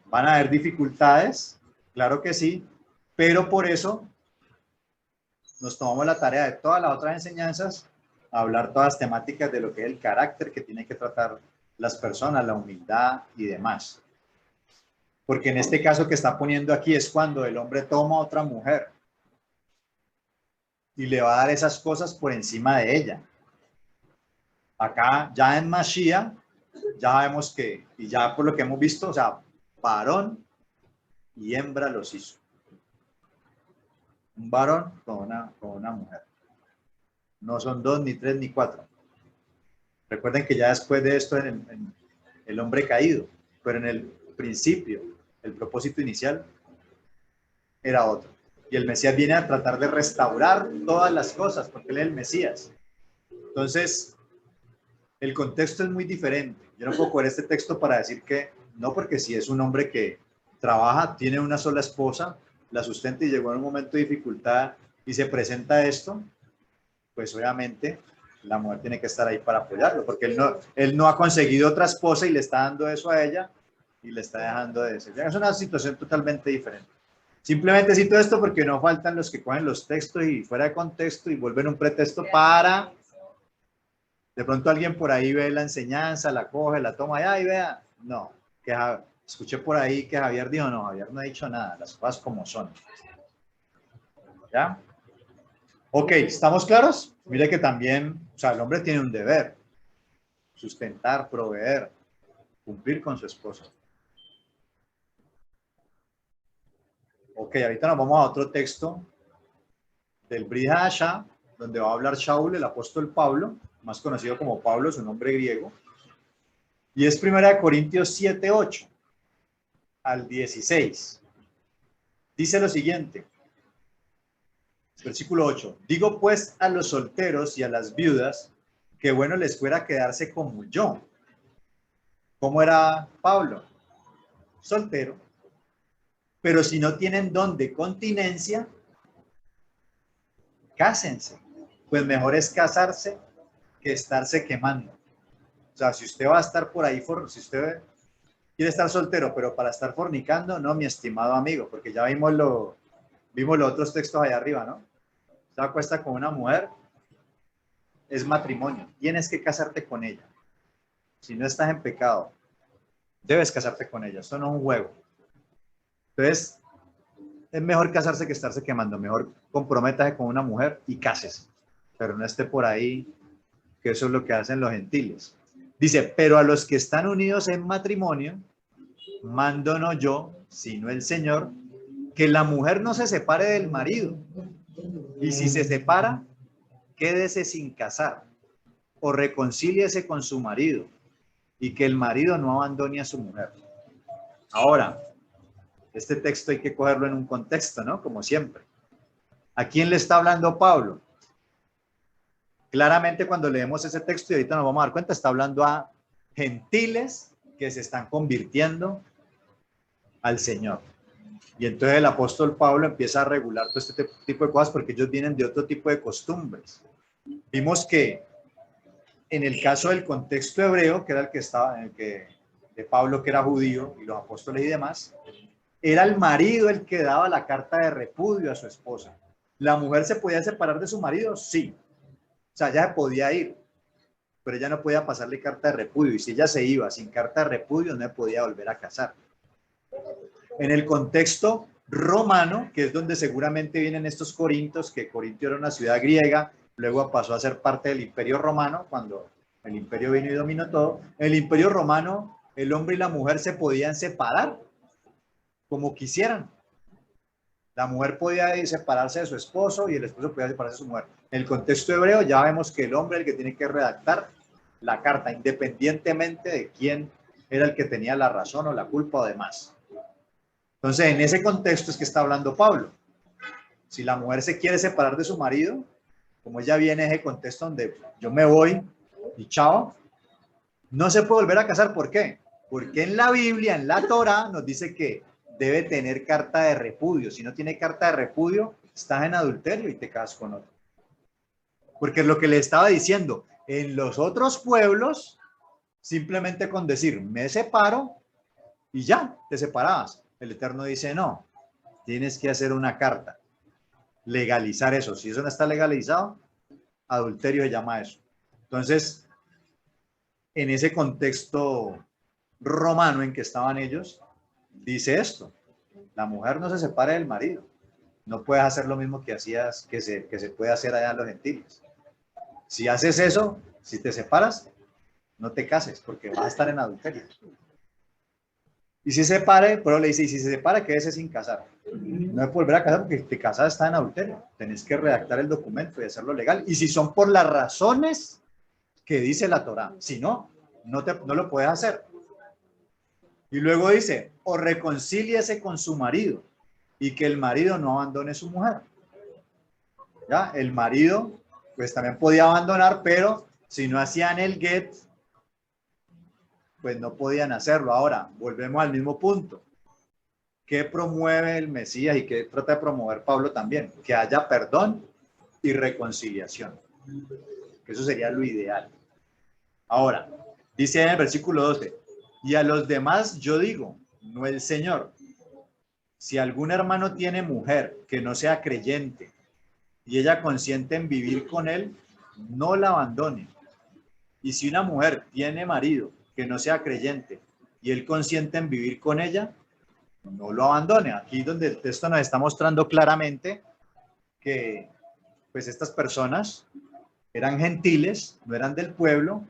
S1: Van a haber dificultades, claro que sí, pero por eso nos tomamos la tarea de todas las otras enseñanzas, a hablar todas las temáticas de lo que es el carácter que tienen que tratar las personas, la humildad y demás. Porque en este caso que está poniendo aquí es cuando el hombre toma a otra mujer y le va a dar esas cosas por encima de ella. Acá, ya en Mashiach, ya vemos que, y ya por lo que hemos visto, o sea, varón y hembra los hizo. Un varón con una mujer. No son 2, ni 3, ni 4. Recuerden que ya después de esto, en el hombre caído, pero en el principio, el propósito inicial era otro. Y el Mesías viene a tratar de restaurar todas las cosas, porque él es el Mesías. Entonces, el contexto es muy diferente. Yo no puedo coger este texto para decir que no, porque si es un hombre que trabaja, tiene una sola esposa, la sustenta y llegó en un momento de dificultad y se presenta esto, pues obviamente la mujer tiene que estar ahí para apoyarlo, porque él no ha conseguido otra esposa y le está dando eso a ella y le está dejando de eso. Es una situación totalmente diferente. Simplemente cito esto porque no faltan los que cogen los textos y fuera de contexto y vuelven un pretexto para... De pronto alguien por ahí ve la enseñanza, la coge, la toma, y vea. No, o Escuché por ahí que Javier dijo, no, Javier no ha dicho nada, las cosas como son. ¿Ya? Ok, ¿estamos claros? Mire que también, o sea, el hombre tiene un deber, sustentar, proveer, cumplir con su esposa. Ok, ahorita nos vamos a otro texto del Brit Hadashah, donde va a hablar Shaul, el apóstol Pablo, más conocido como Pablo, su nombre griego, y es 1 Corintios 7, 8 al 16. Dice lo siguiente, versículo 8, digo pues a los solteros y a las viudas que bueno les fuera quedarse como yo. ¿Cómo era Pablo? Soltero. Pero si no tienen don de continencia, cásense. Pues mejor es casarse que estarse quemando. O sea, si usted va a estar por ahí, si usted quiere estar soltero, pero para estar fornicando, no, mi estimado amigo, porque ya vimos los otros textos allá arriba, ¿no? Usted acuesta con una mujer, es matrimonio, tienes que casarte con ella. Si no estás en pecado, debes casarte con ella, esto no es un juego. Entonces, es mejor casarse que estarse quemando, mejor comprométase con una mujer y cásese, pero no esté por ahí, que eso es lo que hacen los gentiles. Dice, pero a los que están unidos en matrimonio, mando no yo, sino el Señor, que la mujer no se separe del marido, y si se separa, quédese sin casar, o reconcíliese con su marido, y que el marido no abandone a su mujer. Ahora, este texto hay que cogerlo en un contexto, ¿no? Como siempre. ¿A quién le está hablando Pablo? Claramente cuando leemos ese texto, y ahorita nos vamos a dar cuenta, está hablando a gentiles que se están convirtiendo al Señor. Y entonces el apóstol Pablo empieza a regular todo este tipo de cosas porque ellos vienen de otro tipo de costumbres. Vimos que en el caso del contexto hebreo, que era el que estaba, en el que de Pablo, que era judío, y los apóstoles y demás, era el marido el que daba la carta de repudio a su esposa. ¿La mujer se podía separar de su marido? Sí. O sea, ella se podía ir, pero ella no podía pasarle carta de repudio. Y si ella se iba sin carta de repudio, no podía volver a casar. En el contexto romano, que es donde seguramente vienen estos Corintios, que Corintio era una ciudad griega, luego pasó a ser parte del Imperio Romano, cuando el imperio vino y dominó todo. En el Imperio Romano, el hombre y la mujer se podían separar como quisieran. La mujer podía separarse de su esposo y el esposo podía separarse de su mujer. En el contexto hebreo ya vemos que el hombre es el que tiene que redactar la carta, independientemente de quién era el que tenía la razón o la culpa o demás. Entonces, en ese contexto es que está hablando Pablo. Si la mujer se quiere separar de su marido, como ella viene en ese contexto donde yo me voy y chao, no se puede volver a casar. ¿Por qué? Porque en la Biblia, en la Torá, nos dice que debe tener carta de repudio. Si no tiene carta de repudio, estás en adulterio y te casas con otro. Porque es lo que le estaba diciendo. En los otros pueblos, simplemente con decir, me separo y ya, te separabas. El Eterno dice, no, tienes que hacer una carta. Legalizar eso. Si eso no está legalizado, adulterio se llama eso. Entonces, en ese contexto romano en que estaban ellos, dice esto, la mujer no se separa del marido, no puedes hacer lo mismo que hacías, que se puede hacer allá en los gentiles. Si haces eso, si te separas, no te cases, porque vas a estar en adulterio. Y si se separa, pero le dice, y si se separa, quédese sin casar. No es volver a casar porque te casas está en adulterio. Tenés que redactar el documento y hacerlo legal. Y si son por las razones que dice la Torá, si no, no lo puedes hacer. Y luego dice, o reconcíliese con su marido y que el marido no abandone a su mujer. ¿Ya? El marido, pues también podía abandonar, pero si no hacían el get, pues no podían hacerlo. Ahora, volvemos al mismo punto. ¿Qué promueve el Mesías y qué trata de promover Pablo también? Que haya perdón y reconciliación. Que eso sería lo ideal. Ahora, dice en el versículo 12, y a los demás yo digo, no el Señor, si algún hermano tiene mujer que no sea creyente y ella consiente en vivir con él, no la abandone. Y si una mujer tiene marido que no sea creyente y él consiente en vivir con ella, no lo abandone. Aquí donde el texto nos está mostrando claramente que pues estas personas eran gentiles, no eran del pueblo,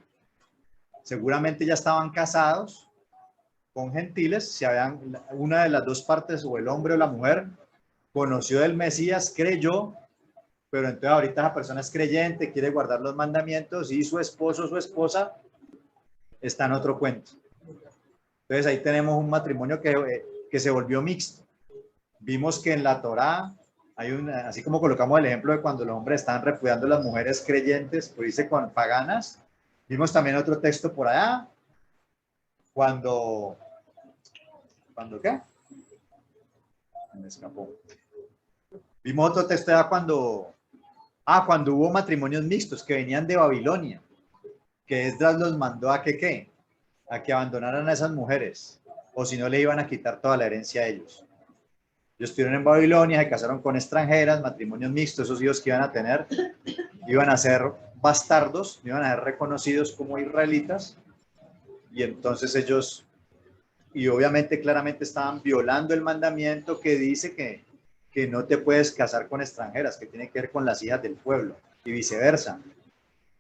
S1: seguramente ya estaban casados con gentiles, si habían, una de las dos partes, o el hombre o la mujer, conoció del Mesías, creyó, pero entonces ahorita esa persona es creyente, quiere guardar los mandamientos y su esposo o su esposa está en otro cuento. Entonces ahí tenemos un matrimonio que se volvió mixto. Vimos que en la Torá hay una, así como colocamos el ejemplo de cuando los hombres estaban repudiando a las mujeres creyentes, pues dice con paganas. Vimos también otro texto por allá, ¿cuándo qué? Me escapó. Vimos otro texto ya cuando hubo matrimonios mixtos que venían de Babilonia, que Esdras los mandó a que ¿qué? A que abandonaran a esas mujeres, o si no le iban a quitar toda la herencia a ellos. Ellos estuvieron en Babilonia, se casaron con extranjeras, matrimonios mixtos, esos hijos que iban a tener, iban a ser bastardos, iban a ser reconocidos como israelitas, y entonces ellos, y obviamente claramente estaban violando el mandamiento que dice que no te puedes casar con extranjeras, que tiene que ver con las hijas del pueblo, y viceversa.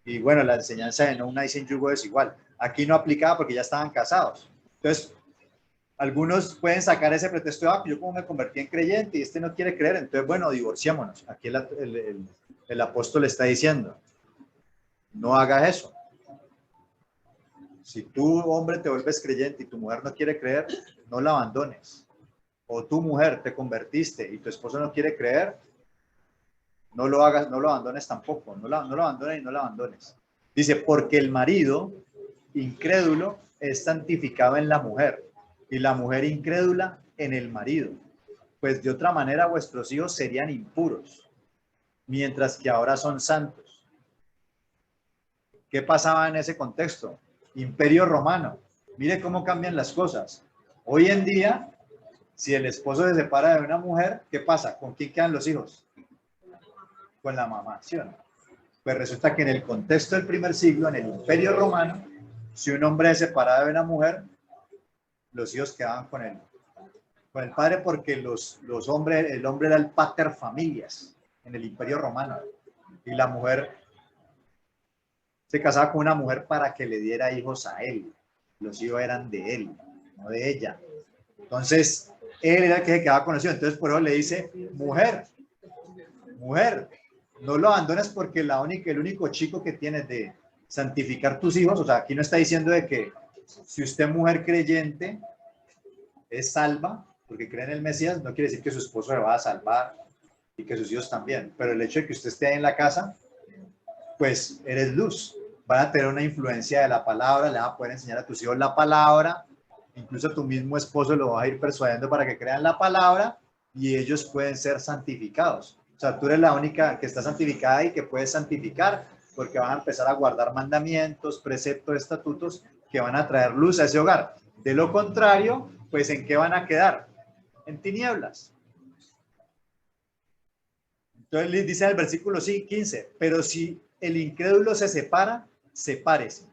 S1: Y bueno, la enseñanza de no unáis en yugo desigual. Aquí no aplicaba porque ya estaban casados. Entonces, algunos pueden sacar ese pretexto de, yo como me convertí en creyente y este no quiere creer, entonces, bueno, divorciémonos. Aquí el apóstol está diciendo, no hagas eso. Si tú, hombre, te vuelves creyente y tu mujer no quiere creer, no la abandones. O tu mujer te convertiste y tu esposo no quiere creer, no lo hagas, no lo abandones tampoco, no lo abandones y no lo abandones. Dice, porque el marido incrédulo es santificado en la mujer y la mujer incrédula en el marido. Pues de otra manera vuestros hijos serían impuros, mientras que ahora son santos. ¿Qué pasaba en ese contexto? Imperio Romano. Mire cómo cambian las cosas. Hoy en día, si el esposo se separa de una mujer, ¿qué pasa? ¿Con quién quedan los hijos? Con la mamá, ¿sí o no? Pues resulta que en el contexto del primer siglo, en el Imperio Romano, si un hombre se separaba de una mujer, los hijos quedaban con el padre, porque los hombres, el hombre era el pater familias en el Imperio Romano, y la mujer se casaba con una mujer para que le diera hijos a él. Los hijos eran de él, no de ella. Entonces, él era el que se quedaba con los hijos. Entonces, por eso le dice, mujer, no lo abandones porque el único chico que tienes de santificar tus hijos, o sea, aquí no está diciendo de que si usted mujer creyente es salva, porque cree en el Mesías, no quiere decir que su esposo le va a salvar y que sus hijos también, pero el hecho de que usted esté ahí en la casa, pues eres luz, van a tener una influencia de la palabra, le vas a poder enseñar a tus hijos la palabra, incluso tu mismo esposo lo va a ir persuadiendo para que crean la palabra y ellos pueden ser santificados. O sea, tú eres la única que está santificada y que puedes santificar, porque van a empezar a guardar mandamientos, preceptos, estatutos que van a traer luz a ese hogar. De lo contrario, pues ¿en qué van a quedar? En tinieblas. Entonces dice el versículo 15, pero si el incrédulo se separa, sepárese,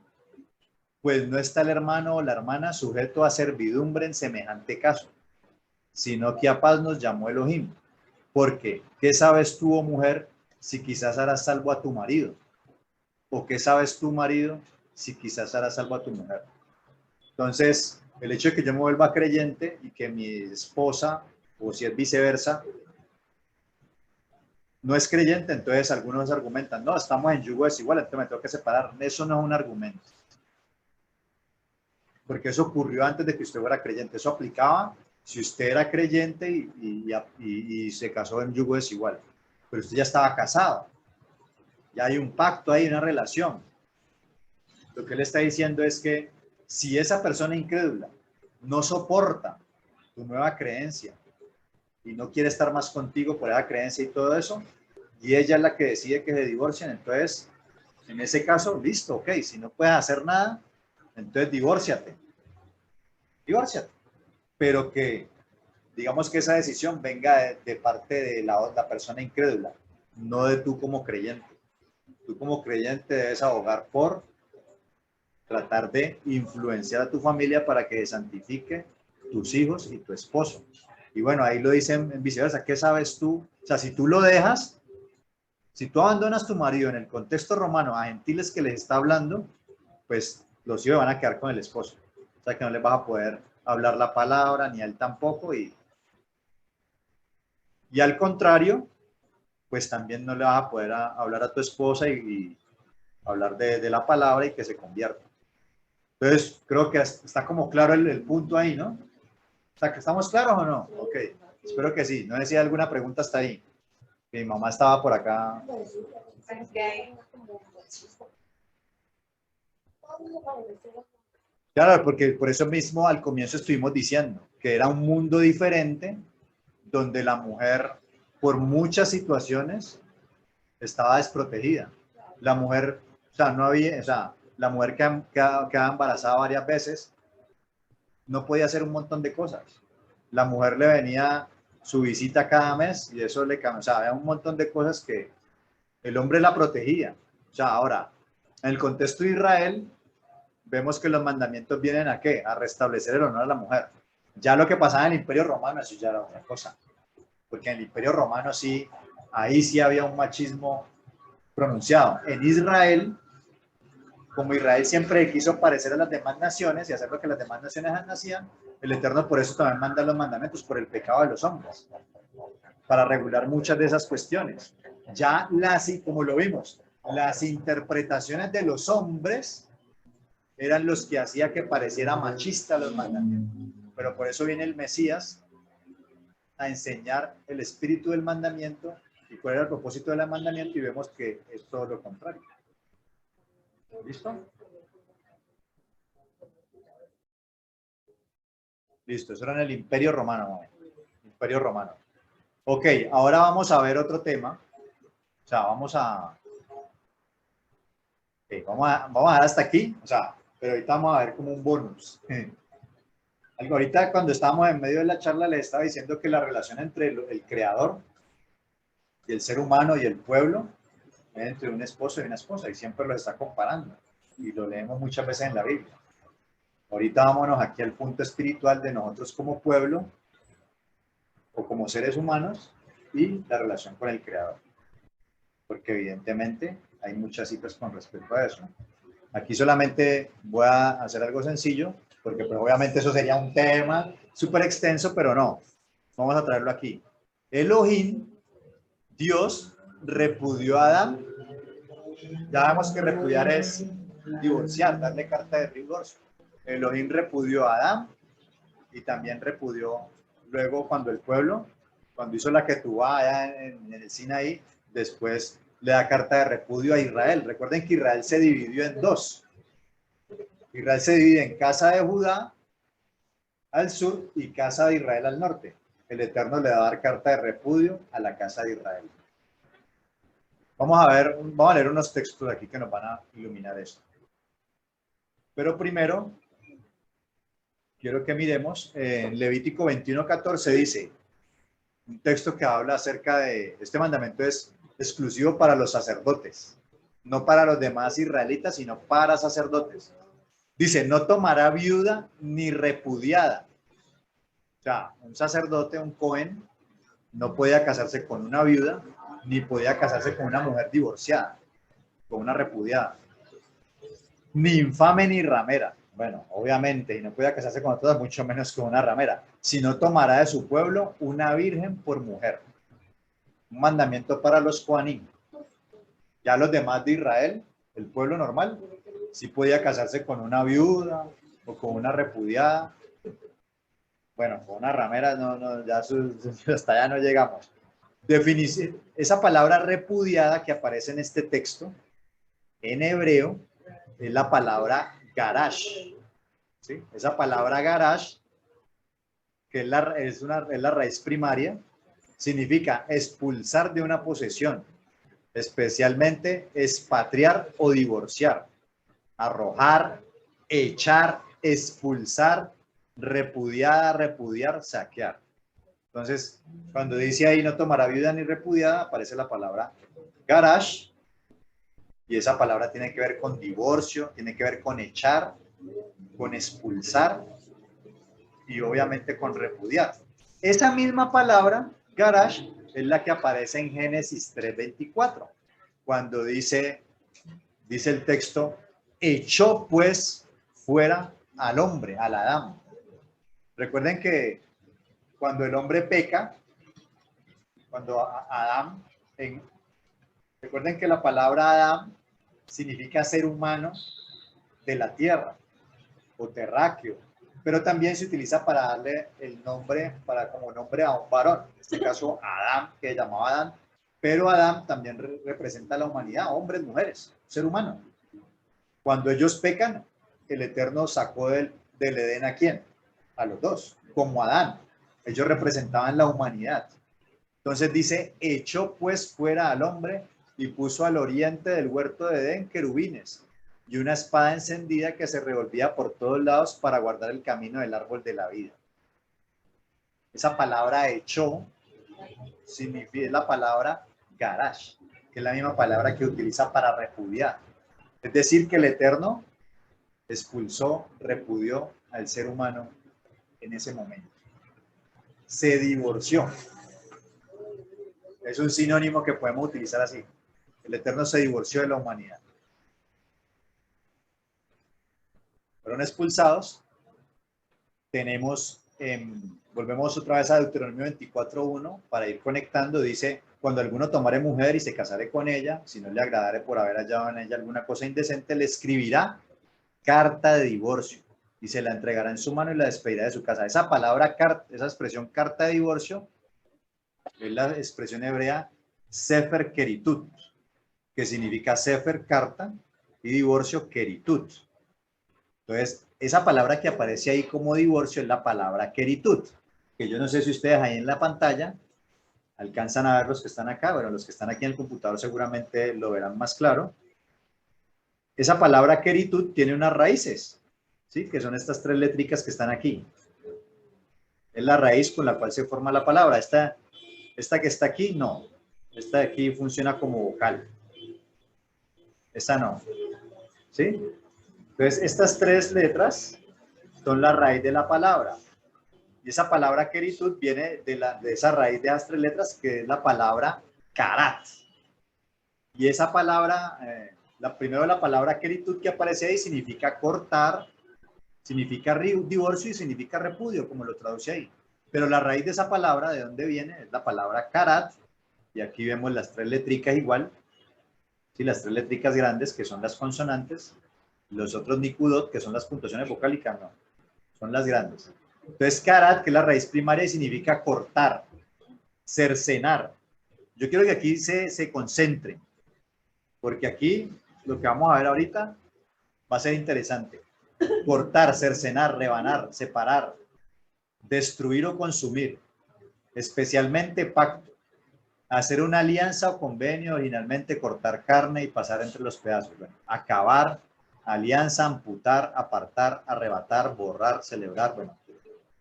S1: pues no está el hermano o la hermana sujeto a servidumbre en semejante caso, sino que a paz nos llamó Elohim. Porque, ¿qué sabes tú, oh mujer, si quizás harás salvo a tu marido? ¿O qué sabes tú, marido, si quizás harás salvo a tu mujer? Entonces, el hecho de que yo me vuelva creyente y que mi esposa, o si es viceversa, no es creyente, entonces algunos argumentan, no, estamos en yugo desigual, entonces me tengo que separar. Eso no es un argumento. Porque eso ocurrió antes de que usted fuera creyente. Eso aplicaba si usted era creyente y se casó en yugo desigual. Pero usted ya estaba casado. Ya hay un pacto, hay una relación. Lo que él está diciendo es que si esa persona incrédula no soporta tu nueva creencia y no quiere estar más contigo por esa creencia y todo eso, y ella es la que decide que se divorcien, entonces, en ese caso, listo, ok, si no puedes hacer nada, entonces divórciate. Pero que, digamos que esa decisión venga de parte de la persona incrédula, no de tú como creyente. Tú como creyente debes abogar por tratar de influenciar a tu familia para que santifique tus hijos y tu esposo. Y bueno, ahí lo dicen en viceversa. ¿Qué sabes tú? O sea, si tú lo dejas, si tú abandonas tu marido en el contexto romano a gentiles que les está hablando, pues los hijos van a quedar con el esposo. O sea, que no les vas a poder hablar la palabra, ni a él tampoco. Y al contrario, pues también no le vas a poder hablar a tu esposa y hablar de la palabra y que se convierta. Entonces, creo que está como claro el punto ahí, ¿no? O sea, ¿que estamos claros o no? Ok, espero que sí. No decía alguna pregunta hasta ahí. Mi mamá estaba por acá. Claro, porque por eso mismo al comienzo estuvimos diciendo que era un mundo diferente donde la mujer, por muchas situaciones, estaba desprotegida. La mujer, o sea, no había, o sea, la mujer quedaba embarazada varias veces, no podía hacer un montón de cosas. La mujer le venía su visita cada mes y eso le cambiaba. O sea, había un montón de cosas que el hombre la protegía. O sea, ahora, en el contexto de Israel, vemos que los mandamientos vienen ¿a qué? A restablecer el honor a la mujer. Ya lo que pasaba en el Imperio Romano, eso ya era otra cosa. Porque en el Imperio Romano sí, ahí sí había un machismo pronunciado. En Israel, como Israel siempre quiso parecer a las demás naciones y hacer lo que las demás naciones hacían, el Eterno por eso también manda los mandamientos, por el pecado de los hombres, para regular muchas de esas cuestiones. Ya las, como lo vimos, las interpretaciones de los hombres eran los que hacía que pareciera machista los mandamientos. Pero por eso viene el Mesías a enseñar el espíritu del mandamiento y cuál era el propósito del mandamiento y vemos que es todo lo contrario. ¿Listo? Listo, eso era en el Imperio Romano. Imperio Romano. Ok, ahora vamos a ver otro tema. O sea, vamos a dejar hasta aquí. O sea, pero ahorita vamos a ver como un bonus. Ahorita cuando estábamos en medio de la charla les estaba diciendo que la relación entre el creador y el ser humano y el pueblo es entre un esposo y una esposa y siempre lo está comparando y lo leemos muchas veces en la Biblia. Ahorita vámonos aquí al punto espiritual de nosotros como pueblo o como seres humanos y la relación con el creador. Porque evidentemente hay muchas citas con respecto a eso. Aquí solamente voy a hacer algo sencillo, porque pues, obviamente eso sería un tema súper extenso, pero no. Vamos a traerlo aquí. Elohim, Dios, repudió a Adán. Ya vemos que repudiar es divorciar, darle carta de divorcio. Elohim repudió a Adán y también repudió luego cuando el pueblo, cuando hizo la Ketubá allá en el Sinaí, después le da carta de repudio a Israel. Recuerden que Israel se dividió en dos. Israel se divide en casa de Judá al sur y casa de Israel al norte. El Eterno le va a dar carta de repudio a la casa de Israel. Vamos a leer unos textos aquí que nos van a iluminar esto. Pero primero, quiero que miremos en Levítico 21:14 dice, un texto que habla acerca de, este mandamiento es exclusivo para los sacerdotes, no para los demás israelitas, sino para sacerdotes. Dice, no tomará viuda ni repudiada. O sea, un sacerdote, un cohen, no podía casarse con una viuda, ni podía casarse con una mujer divorciada, con una repudiada. Ni infame ni ramera. Bueno, obviamente, y no podía casarse con todas, mucho menos con una ramera. Sino tomará de su pueblo una virgen por mujer. Un mandamiento para los Juanín. Ya los demás de Israel, el pueblo normal, sí podía casarse con una viuda o con una repudiada. Bueno, con una ramera no, ya hasta allá no llegamos. Esa palabra repudiada que aparece en este texto, en hebreo, es la palabra garash. ¿Sí? Esa palabra garash, que es la raíz primaria, significa expulsar de una posesión, especialmente expatriar o divorciar, arrojar, echar, expulsar, repudiada, repudiar, saquear. Entonces, cuando dice ahí no tomará viuda ni repudiada, aparece la palabra garash, Y esa palabra tiene que ver con divorcio, tiene que ver con echar, con expulsar y obviamente con repudiar. Esa misma palabra, garash, es la que aparece en Génesis 3:24, cuando dice el texto, echó pues fuera al hombre, al Adán. Recuerden que cuando el hombre peca, cuando Adán, recuerden que la palabra Adán significa ser humano de la tierra o terráqueo, pero también se utiliza para darle el nombre, como nombre a un varón, en este caso Adán, que llamaba Adán, pero Adán también representa la humanidad, hombres, mujeres, ser humano. Cuando ellos pecan, el Eterno sacó del Edén ¿a quién? A los dos, como Adán. Ellos representaban la humanidad. Entonces dice, echó pues fuera al hombre y puso al oriente del huerto de Edén querubines y una espada encendida que se revolvía por todos lados para guardar el camino del árbol de la vida. Esa palabra echó significa la palabra garash, que es la misma palabra que utiliza para repudiar. Es decir, que el Eterno expulsó, repudió al ser humano en ese momento. Se divorció. Es un sinónimo que podemos utilizar así. El Eterno se divorció de la humanidad. Fueron expulsados. Tenemos, volvemos otra vez a Deuteronomio 24:1 para ir conectando. Dice, cuando alguno tomare mujer y se casare con ella, si no le agradare por haber hallado en ella alguna cosa indecente, le escribirá carta de divorcio y se la entregará en su mano y la despedirá de su casa. Esa palabra, esa expresión carta de divorcio, es la expresión hebrea sefer keritut, que significa sefer, carta, y divorcio, keritut. Entonces, esa palabra que aparece ahí como divorcio es la palabra keritut, que yo no sé si ustedes ahí en la pantalla alcanzan a ver los que están acá. Bueno, los que están aquí en el computador seguramente lo verán más claro. Esa palabra keritut tiene unas raíces, ¿sí? Que son estas tres letricas que están aquí. Es la raíz con la cual se forma la palabra. Esta que está aquí, no. Esta de aquí funciona como vocal. Esta no. ¿Sí? Entonces, estas tres letras son la raíz de la palabra. Y esa palabra keritut viene de esa raíz de esas tres letras, que es la palabra karat. Y esa palabra, primero la palabra keritut que aparece ahí significa cortar, significa divorcio y significa repudio, como lo traduce ahí. Pero la raíz de esa palabra, ¿de dónde viene? Es la palabra karat. Y aquí vemos las tres letricas igual. Sí, las tres letricas grandes, que son las consonantes. Los otros nikudot, que son las puntuaciones vocálicas, no. Son las grandes. Entonces, karat, que es la raíz primaria, significa cortar, cercenar. Yo quiero que aquí se concentren, porque aquí lo que vamos a ver ahorita va a ser interesante. Cortar, cercenar, rebanar, separar, destruir o consumir, especialmente pacto, hacer una alianza o convenio, originalmente cortar carne y pasar entre los pedazos. Bueno, acabar, alianza, amputar, apartar, arrebatar, borrar, celebrar, bueno,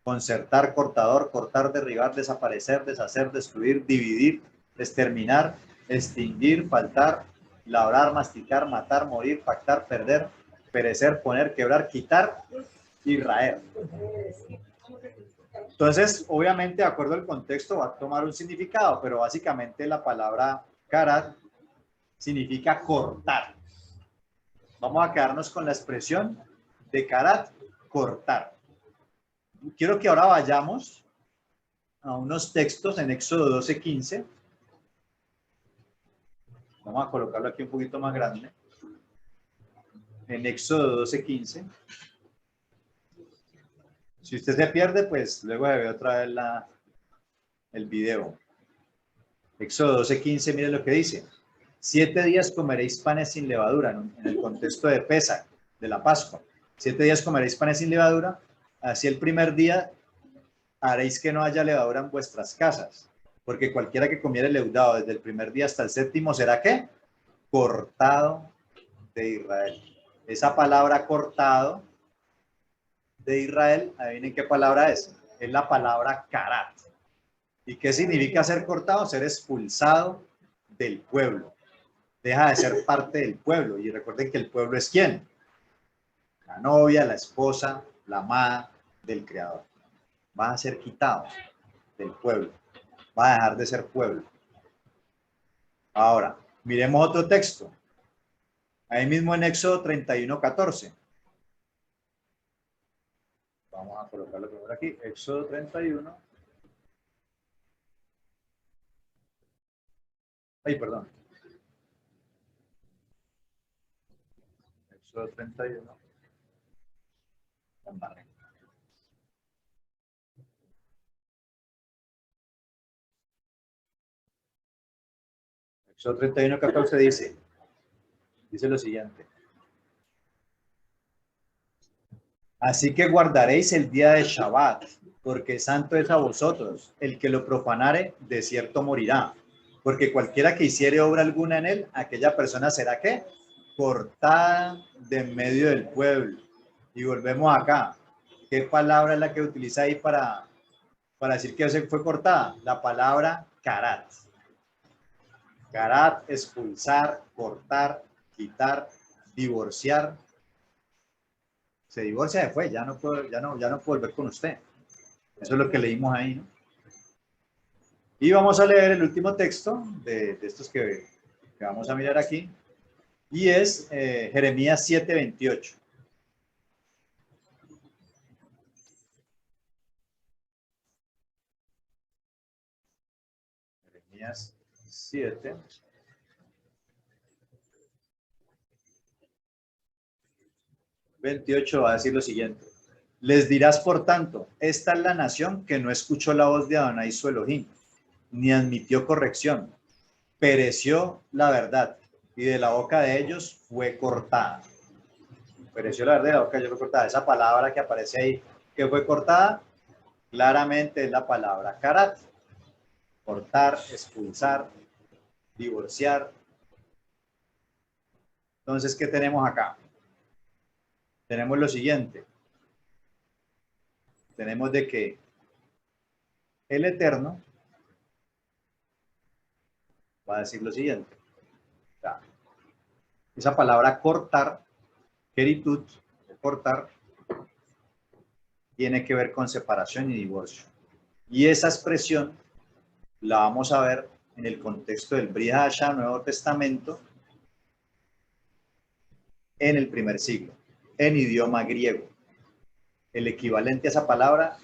S1: concertar, cortador, cortar, derribar, desaparecer, deshacer, destruir, dividir, exterminar, extinguir, faltar, labrar, masticar, matar, morir, pactar, perder, perecer, poner, quebrar, quitar y raer. Entonces, obviamente, de acuerdo al contexto, va a tomar un significado, pero básicamente la palabra karat significa cortar. Vamos a quedarnos con la expresión de karat, cortar. Quiero que ahora vayamos a unos textos en Éxodo 12:15. Vamos a colocarlo aquí un poquito más grande. En Éxodo 12:15. Si usted se pierde, pues luego se ve otra vez el video. Éxodo 12:15, mire lo que dice. 7 días comeréis panes sin levadura, en el contexto de Pesaj, de la Pascua. 7 días comeréis panes sin levadura. Así el primer día haréis que no haya levadura en vuestras casas, porque cualquiera que comiere leudado desde el primer día hasta el séptimo será ¿qué? Cortado de Israel. Esa palabra cortado de Israel, adivinen qué palabra es la palabra karat. ¿Y qué significa ser cortado? Ser expulsado del pueblo, deja de ser parte del pueblo. Y recuerden que el pueblo es ¿quién? La novia, la esposa, la amada del Creador. Va a ser quitado del pueblo. Va a dejar de ser pueblo. Ahora, miremos otro texto. Ahí mismo en Éxodo 31:14. Vamos a colocarlo primero aquí. Éxodo 31. Ay, perdón. Éxodo 31. Éxodo 31:14 dice lo siguiente. Así que guardaréis el día de Shabbat, porque santo es a vosotros. El que lo profanare, de cierto morirá. Porque cualquiera que hiciere obra alguna en él, aquella persona será ¿qué? Cortada de en medio del pueblo. Y volvemos acá. ¿Qué palabra es la que utiliza ahí para decir que se fue cortada? La palabra karat. Karat, expulsar, cortar, quitar, divorciar. Se divorcia, se fue, ya no puedo volver con usted. Eso es lo que leímos ahí, ¿no? Y vamos a leer el último texto de estos que vamos a mirar aquí, y es Jeremías 7:28. Jeremías 7. Va a decir lo siguiente. Les dirás, por tanto, esta es la nación que no escuchó la voz de Adonai su Elohim, ni admitió corrección. Pereció la verdad, y de la boca de ellos fue cortada. Pereció la verdad, de la boca de ellos fue cortada. Esa palabra que aparece ahí, que fue cortada, claramente es la palabra karat. Cortar, expulsar, divorciar. Entonces, ¿qué tenemos acá? Tenemos lo siguiente. Tenemos de que el Eterno va a decir lo siguiente. O sea, esa palabra cortar, keritut, cortar, tiene que ver con separación y divorcio. Y esa expresión la vamos a ver en el contexto del Brit Hadashah, Nuevo Testamento, en el primer siglo, en idioma griego. El equivalente a esa palabra,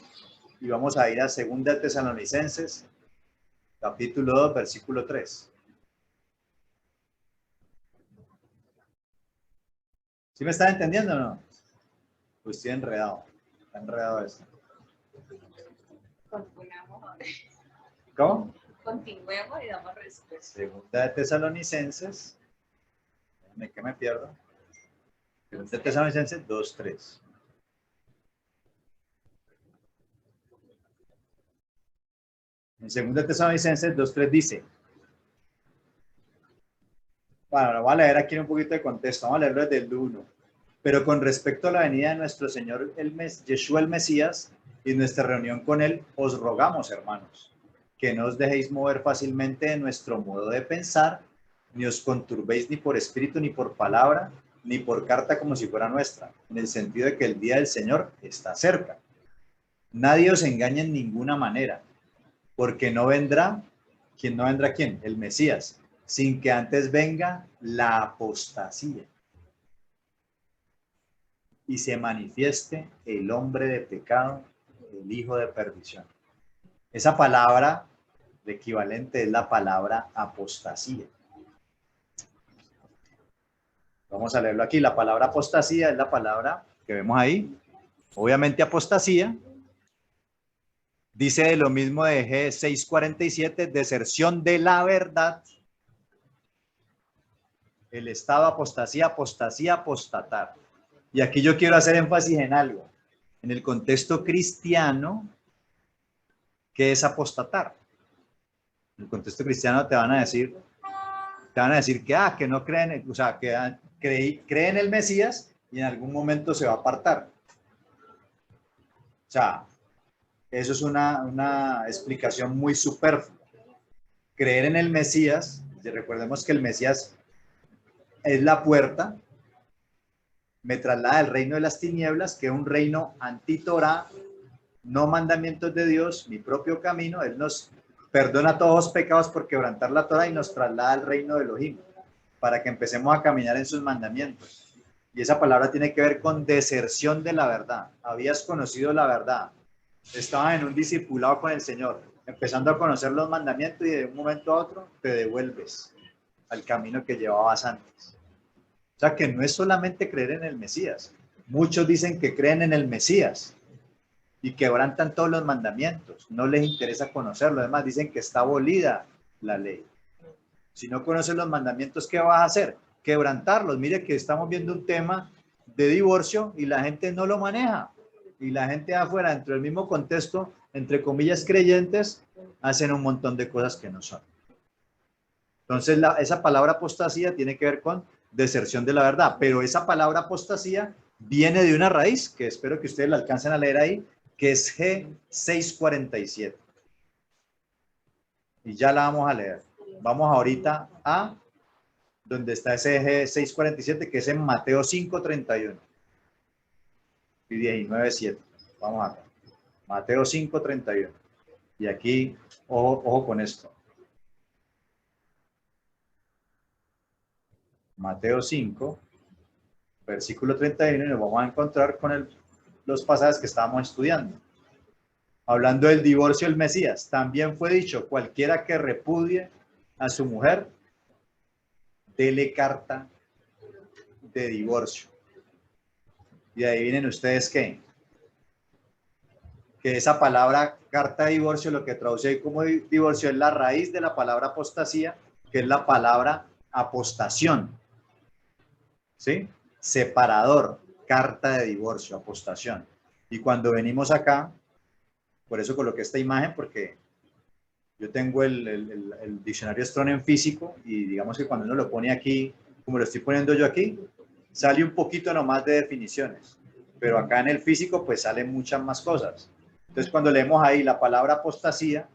S1: y vamos a ir a 2 Tesalonicenses, capítulo 2, versículo 3. ¿Sí me están entendiendo o no? Pues estoy enredado. Está enredado esto. ¿Cómo?
S2: Continuemos y damos respuesta.
S1: 2 Tesalonicenses. ¿Qué me pierdo? 2 Tesalonicenses 2:3. En 2 Tesalonicenses 2:3 dice. Bueno, lo voy a leer aquí en un poquito de contexto. Vamos a leerlo desde el 1. Pero con respecto a la venida de nuestro Señor Yeshua el Mesías y nuestra reunión con Él, os rogamos, hermanos, que no os dejéis mover fácilmente de nuestro modo de pensar, ni os conturbéis ni por espíritu, ni por palabra, ni por carta como si fuera nuestra, en el sentido de que el día del Señor está cerca. Nadie os engañe en ninguna manera, porque no vendrá, ¿quién no vendrá quién? El Mesías, sin que antes venga la apostasía y se manifieste el hombre de pecado, el hijo de perdición. Esa palabra, el equivalente es la palabra apostasía. Vamos a leerlo aquí. La palabra apostasía es la palabra que vemos ahí. Obviamente apostasía dice de lo mismo de G6:47, deserción de la verdad. El estado apostasía, apostasía, apostatar. Y aquí yo quiero hacer énfasis en algo. En el contexto cristiano, ¿qué es apostatar? En el contexto cristiano te van a decir que no creen, o sea, que creen el Mesías y en algún momento se va a apartar. O sea, eso es una explicación muy superflua. Creer en el Mesías, recordemos que el Mesías es la puerta, me traslada al reino de las tinieblas, que es un reino anti-Torah, no mandamientos de Dios, mi propio camino. Él nos perdona todos los pecados por quebrantar la Torah y nos traslada al reino de Elohim, para que empecemos a caminar en sus mandamientos. Y esa palabra tiene que ver con deserción de la verdad. Habías conocido la verdad, estabas en un discipulado con el Señor, empezando a conocer los mandamientos y de un momento a otro te devuelves al camino que llevabas antes. O sea que no es solamente creer en el Mesías. Muchos dicen que creen en el Mesías y quebrantan todos los mandamientos. No les interesa conocerlo. Además dicen que está abolida la ley. Si no conoces los mandamientos, ¿qué vas a hacer? Quebrantarlos. Mire que estamos viendo un tema de divorcio y la gente no lo maneja. Y la gente afuera, dentro del mismo contexto, entre comillas creyentes, hacen un montón de cosas que no son. Entonces, esa palabra apostasía tiene que ver con deserción de la verdad, pero esa palabra apostasía viene de una raíz, que espero que ustedes la alcancen a leer ahí, que es G647. Y ya la vamos a leer. Vamos ahorita a donde está ese G647, que es en Mateo 5:31 y 19:7. Vamos acá. Mateo 5:31. Y aquí, ojo con esto. Mateo 5, versículo 31, y nos vamos a encontrar con los pasajes que estábamos estudiando. Hablando del divorcio del Mesías, también fue dicho, cualquiera que repudie a su mujer, dele carta de divorcio. Y adivinen ustedes qué, que esa palabra carta de divorcio, lo que traduce como divorcio, es la raíz de la palabra apostasía, que es la palabra apostación. ¿Sí? Separador, carta de divorcio, apostación. Y cuando venimos acá, por eso coloqué esta imagen, porque yo tengo el diccionario Strong en físico, y digamos que cuando uno lo pone aquí, como lo estoy poniendo yo aquí, sale un poquito nomás de definiciones, pero acá en el físico pues salen muchas más cosas. Entonces cuando leemos ahí la palabra apostasía,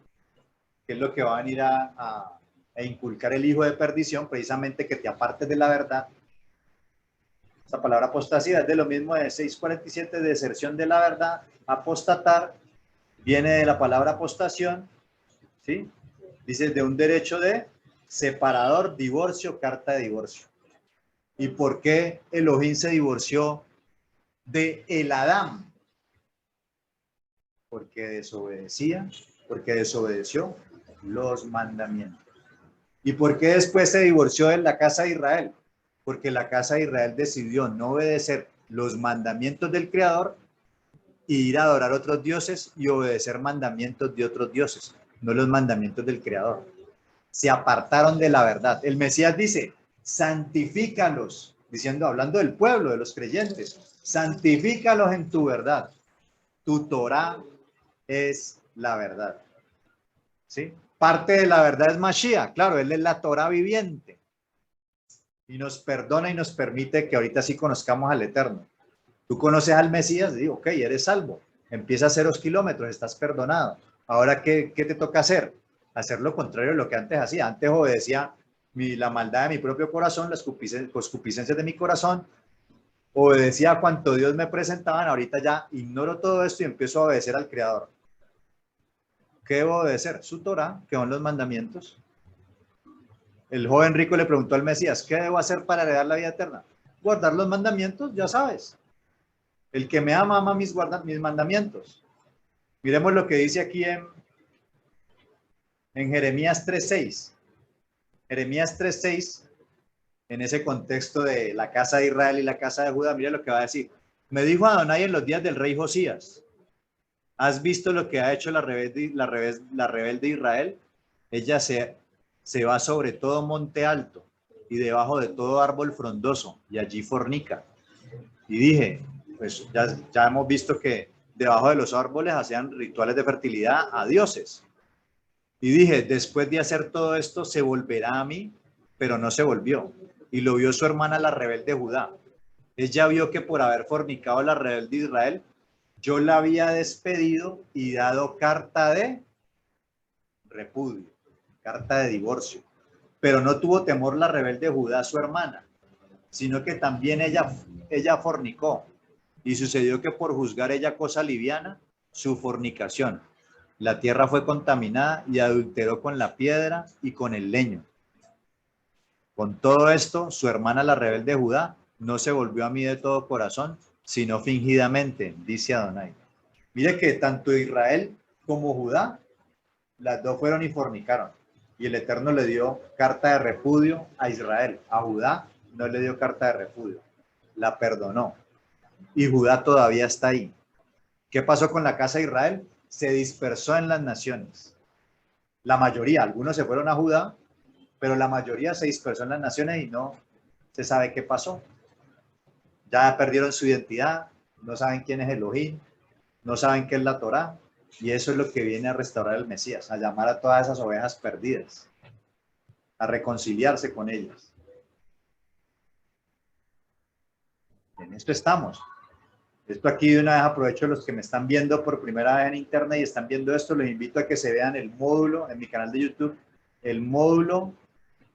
S1: que es lo que va a venir a inculcar el hijo de perdición, precisamente que te apartes de la verdad. Esta palabra apostasía es de lo mismo de 6:47, deserción de la verdad. Apostatar viene de la palabra apostación, ¿sí? Dice de un derecho de separador, divorcio, carta de divorcio. ¿Y por qué Elohim se divorció de el Adán? Porque desobedeció los mandamientos. ¿Y por qué después se divorció de la casa de Israel? Porque la casa de Israel decidió no obedecer los mandamientos del Creador y ir a adorar a otros dioses y obedecer mandamientos de otros dioses, no los mandamientos del Creador. Se apartaron de la verdad. El Mesías dice, santifícalos, diciendo, hablando del pueblo, de los creyentes, santifícalos en tu verdad. Tu Torah es la verdad. ¿Sí? Parte de la verdad es Mashiach, claro, él es la Torah viviente. Y nos perdona y nos permite que ahorita sí conozcamos al Eterno. Tú conoces al Mesías, digo, ok, eres salvo. Empieza a hacer los kilómetros, estás perdonado. Ahora, ¿qué te toca hacer? Hacer lo contrario de lo que antes hacía. Antes obedecía la maldad de mi propio corazón, las concupiscencias de mi corazón. Obedecía a cuanto Dios me presentaban. Ahorita ya ignoro todo esto y empiezo a obedecer al Creador. ¿Qué debo obedecer? Su Torah, que son los mandamientos. El joven rico le preguntó al Mesías, ¿qué debo hacer para heredar la vida eterna? Guardar los mandamientos, ya sabes. El que me ama, ama mis mandamientos. Miremos lo que dice aquí en Jeremías 3:6. Jeremías 3:6, en ese contexto de la casa de Israel y la casa de Judá, mire lo que va a decir. Me dijo Adonai en los días del rey Josías, ¿has visto lo que ha hecho la rebelde Israel? Ella se va sobre todo monte alto y debajo de todo árbol frondoso, y allí fornica. Y dije, pues ya hemos visto que debajo de los árboles hacían rituales de fertilidad a dioses. Y dije, después de hacer todo esto, se volverá a mí, pero no se volvió. Y lo vio su hermana la rebelde Judá. Ella vio que por haber fornicado la rebelde Israel, yo la había despedido y dado carta de repudio, carta de divorcio. Pero no tuvo temor la rebelde Judá, su hermana, sino que también ella fornicó. Y sucedió que por juzgar ella cosa liviana, su fornicación. La tierra fue contaminada y adulteró con la piedra y con el leño. Con todo esto, su hermana la rebelde Judá no se volvió a mí de todo corazón, sino fingidamente, dice Adonai. Mire que tanto Israel como Judá, las dos fueron y fornicaron. Y el Eterno le dio carta de repudio a Israel. A Judá no le dio carta de repudio. La perdonó. Y Judá todavía está ahí. ¿Qué pasó con la casa de Israel? Se dispersó en las naciones. La mayoría, algunos se fueron a Judá, pero la mayoría se dispersó en las naciones y no se sabe qué pasó. Ya perdieron su identidad, no saben quién es Elohim, no saben qué es la Torá, y eso es lo que viene a restaurar el Mesías, a llamar a todas esas ovejas perdidas, a reconciliarse con ellas. En esto estamos. Esto aquí de una vez aprovecho a los que me están viendo por primera vez en internet y están viendo esto, les invito a que se vean el módulo en mi canal de YouTube, el módulo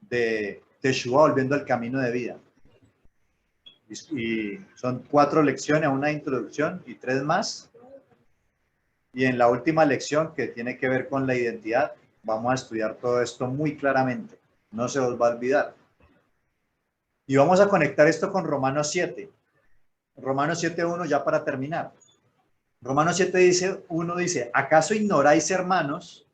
S1: de Teshuvah, volviendo al camino de vida. Y son 4 lecciones, una introducción y 3 más. Y en la última lección, que tiene que ver con la identidad, vamos a estudiar todo esto muy claramente. No se os va a olvidar. Y vamos a conectar esto con Romanos 7. Romanos 7.1 ya para terminar. Romanos 7.1 dice, ¿acaso ignoráis, hermanos?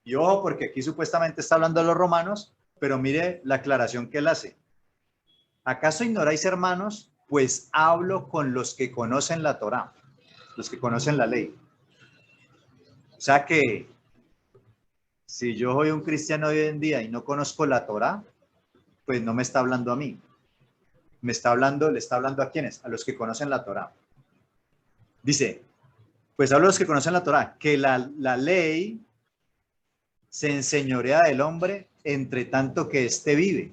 S1: Y ojo, porque aquí supuestamente está hablando de los romanos, pero mire la aclaración que él hace. ¿Acaso ignoráis, hermanos? Pues hablo con los que conocen la Torá, los que conocen la ley. O sea que si yo soy un cristiano hoy en día y no conozco la Torá, pues no me está hablando a mí. Le está hablando ¿a quiénes? A los que conocen la Torá. Dice, pues hablo a los que conocen la Torá, que la ley se enseñorea del hombre entre tanto que éste vive.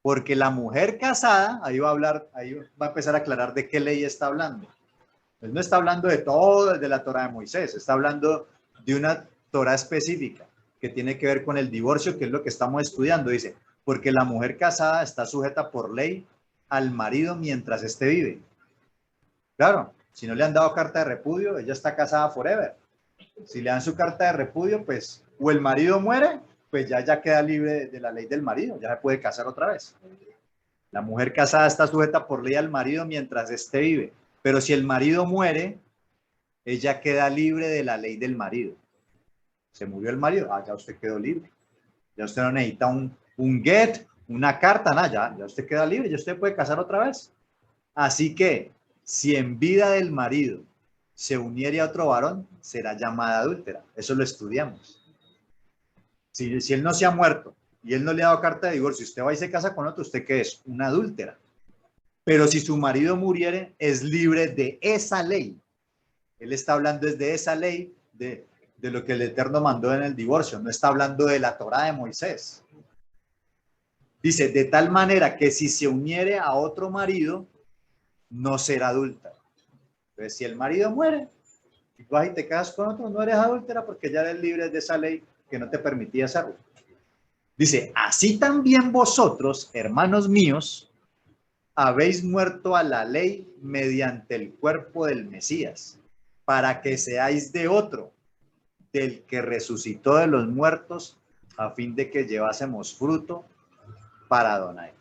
S1: Porque la mujer casada, ahí va a empezar a aclarar de qué ley está hablando. Él no está hablando de todo desde la Torá de Moisés, está hablando de una Torá específica que tiene que ver con el divorcio, que es lo que estamos estudiando. Dice, porque la mujer casada está sujeta por ley al marido mientras éste vive. Claro, si no le han dado carta de repudio, ella está casada forever. Si le dan su carta de repudio, pues o el marido muere, pues ya queda libre de la ley del marido, ya se puede casar otra vez. La mujer casada está sujeta por ley al marido mientras éste vive, pero si el marido muere, ella queda libre de la ley del marido. Se murió el marido, ya usted quedó libre. Ya usted no necesita un get, una carta, nada, ya usted queda libre, ya usted puede casar otra vez. Así que, si en vida del marido se uniere a otro varón, será llamada adúltera. Eso lo estudiamos. Si él no se ha muerto y él no le ha dado carta de divorcio, usted va y se casa con otro, ¿usted qué es? Una adúltera. Pero si su marido muriere, es libre de esa ley. Él está hablando desde esa ley de lo que el Eterno mandó en el divorcio. No está hablando de la Torá de Moisés. Dice, de tal manera que si se uniere a otro marido, no será adúltera. Entonces, si el marido muere y vas y te casas con otro, no eres adúltera porque ya eres libre de esa ley que no te permitía hacerlo. Dice, así también vosotros, hermanos míos, habéis muerto a la ley mediante el cuerpo del Mesías, para que seáis de otro, del que resucitó de los muertos, a fin de que llevásemos fruto para Adonai.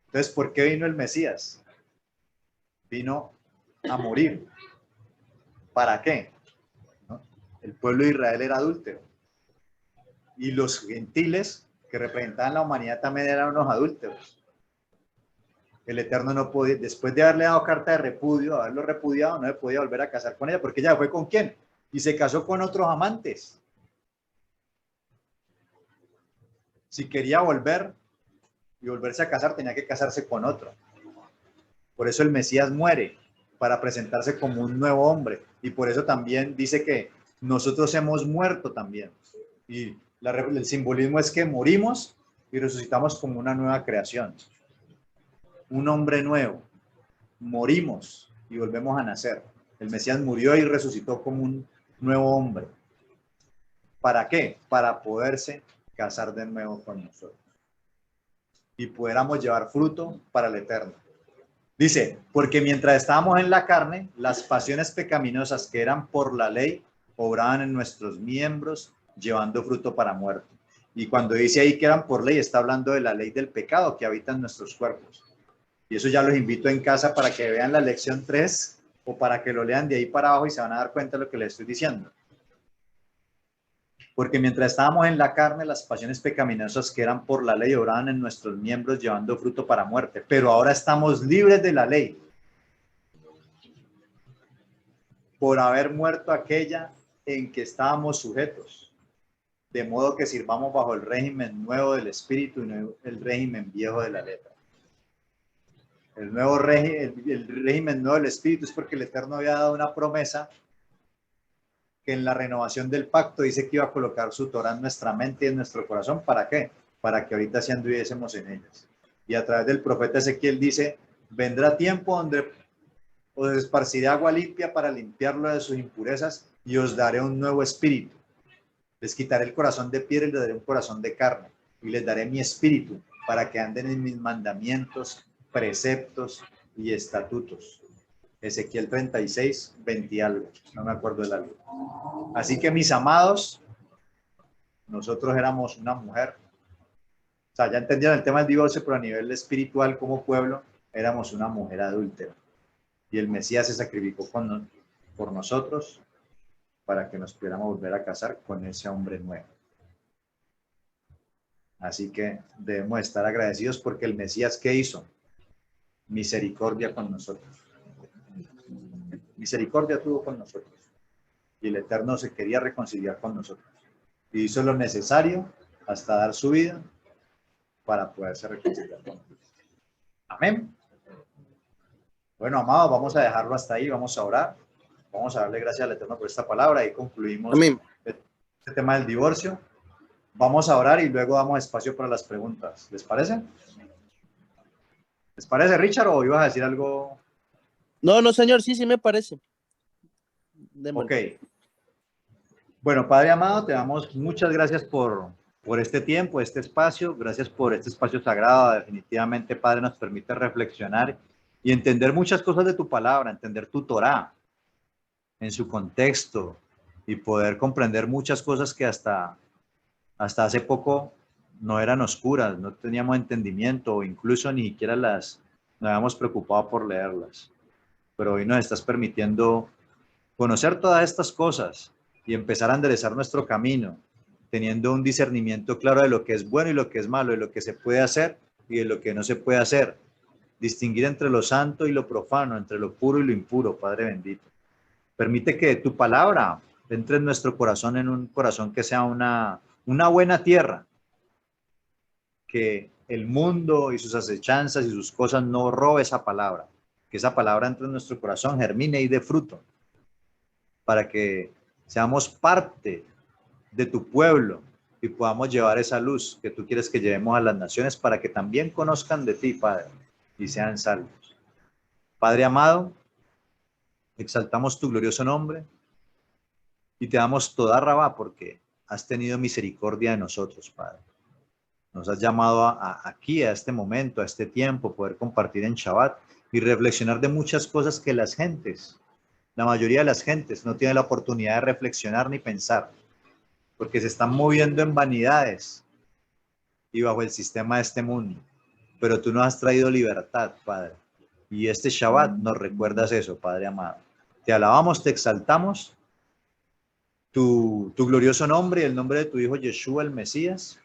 S1: Entonces, ¿por qué vino el Mesías? Vino a morir. ¿Para qué? ¿No? El pueblo de Israel era adúltero. Y los gentiles que representaban la humanidad también eran unos adúlteros. El Eterno no podía, después de haberle dado carta de repudio, haberlo repudiado, no se podía volver a casar con ella, porque ella fue con quién, y se casó con otros amantes. Si quería volver y volverse a casar, tenía que casarse con otro. Por eso el Mesías muere, para presentarse como un nuevo hombre, y por eso también dice que nosotros hemos muerto también. Y el simbolismo es que morimos y resucitamos como una nueva creación. Un hombre nuevo. Morimos y volvemos a nacer. El Mesías murió y resucitó como un nuevo hombre. ¿Para qué? Para poderse casar de nuevo con nosotros. y pudiéramos llevar fruto para el eterno. Dice, porque mientras estábamos en la carne, las pasiones pecaminosas que eran por la ley obraban en nuestros miembros, llevando fruto para muerte. Y cuando dice ahí que eran por ley, está hablando de la ley del pecado que habita en nuestros cuerpos. Y eso ya los invito en casa para que vean la lección 3 o para que lo lean de ahí para abajo y se van a dar cuenta de lo que les estoy diciendo. Porque mientras estábamos en la carne, las pasiones pecaminosas que eran por la ley obraban en nuestros miembros llevando fruto para muerte. Pero ahora estamos libres de la ley por haber muerto aquella en que estábamos sujetos. De modo que sirvamos bajo el régimen nuevo del espíritu y no el régimen viejo de la letra. El nuevo el régimen nuevo del espíritu es porque el Eterno había dado una promesa que en la renovación del pacto dice que iba a colocar su Torah en nuestra mente y en nuestro corazón. ¿Para qué? Para que ahorita sí anduviésemos en ellas. Y a través del profeta Ezequiel dice, vendrá tiempo donde os esparciré agua limpia para limpiarlo de sus impurezas y os daré un nuevo espíritu. Les quitaré el corazón de piedra y les daré un corazón de carne. Y les daré mi espíritu para que anden en mis mandamientos, preceptos y estatutos. Ezequiel 36, 20 y algo. No me acuerdo del algo. Así que mis amados, nosotros éramos una mujer. O sea, ya entendieron el tema del divorcio, pero a nivel espiritual como pueblo, éramos una mujer adúltera. Y el Mesías se sacrificó por nosotros para que nos pudiéramos volver a casar con ese hombre nuevo. Así que debemos estar agradecidos porque el Mesías, ¿qué hizo? Misericordia con nosotros. Misericordia tuvo con nosotros. Y el Eterno se quería reconciliar con nosotros. Y hizo lo necesario hasta dar su vida para poderse reconciliar con nosotros. Amén. Bueno, amados, vamos a dejarlo hasta ahí. Vamos a orar. Vamos a darle gracias al Eterno por esta palabra y concluimos
S3: Amén.
S1: este tema del divorcio. Vamos a orar y luego damos espacio para las preguntas. ¿Les parece? ¿Les parece, Richard, o ibas a decir algo?
S3: No, señor, sí me parece.
S1: Démosle. Ok. Bueno, Padre amado, te damos muchas gracias por este tiempo, este espacio. Gracias por este espacio sagrado. Definitivamente, Padre, nos permite reflexionar y entender muchas cosas de tu palabra, entender tu Torá en su contexto y poder comprender muchas cosas que hasta hace poco no eran oscuras, no teníamos entendimiento o incluso ni siquiera nos habíamos preocupado por leerlas. Pero hoy nos estás permitiendo conocer todas estas cosas y empezar a enderezar nuestro camino, teniendo un discernimiento claro de lo que es bueno y lo que es malo, de lo que se puede hacer y de lo que no se puede hacer. Distinguir entre lo santo y lo profano, entre lo puro y lo impuro, Padre bendito. Permite que tu palabra entre en nuestro corazón, en un corazón que sea una buena tierra, que el mundo y sus acechanzas y sus cosas no robe esa palabra, que esa palabra entre en nuestro corazón, germine y dé fruto, para que seamos parte de tu pueblo y podamos llevar esa luz que tú quieres que llevemos a las naciones para que también conozcan de ti, Padre, y sean salvos. Padre amado, exaltamos tu glorioso nombre y te damos toda rabá porque has tenido misericordia de nosotros, Padre. Nos has llamado aquí, a este momento, a este tiempo, poder compartir en Shabbat y reflexionar de muchas cosas que la mayoría de las gentes no tiene la oportunidad de reflexionar ni pensar, porque se están moviendo en vanidades y bajo el sistema de este mundo. Pero tú nos has traído libertad, Padre. Y este Shabbat nos recuerdas eso, Padre amado. Te alabamos, te exaltamos, tu glorioso nombre y el nombre de tu Hijo Yeshua, el Mesías.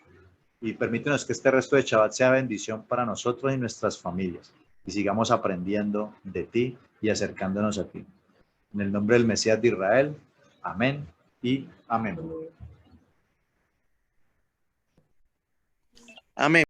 S1: Y permítenos que este resto de Shabbat sea bendición para nosotros y nuestras familias. Y sigamos aprendiendo de ti y acercándonos a ti. En el nombre del Mesías de Israel. Amén y amén.
S3: Amén.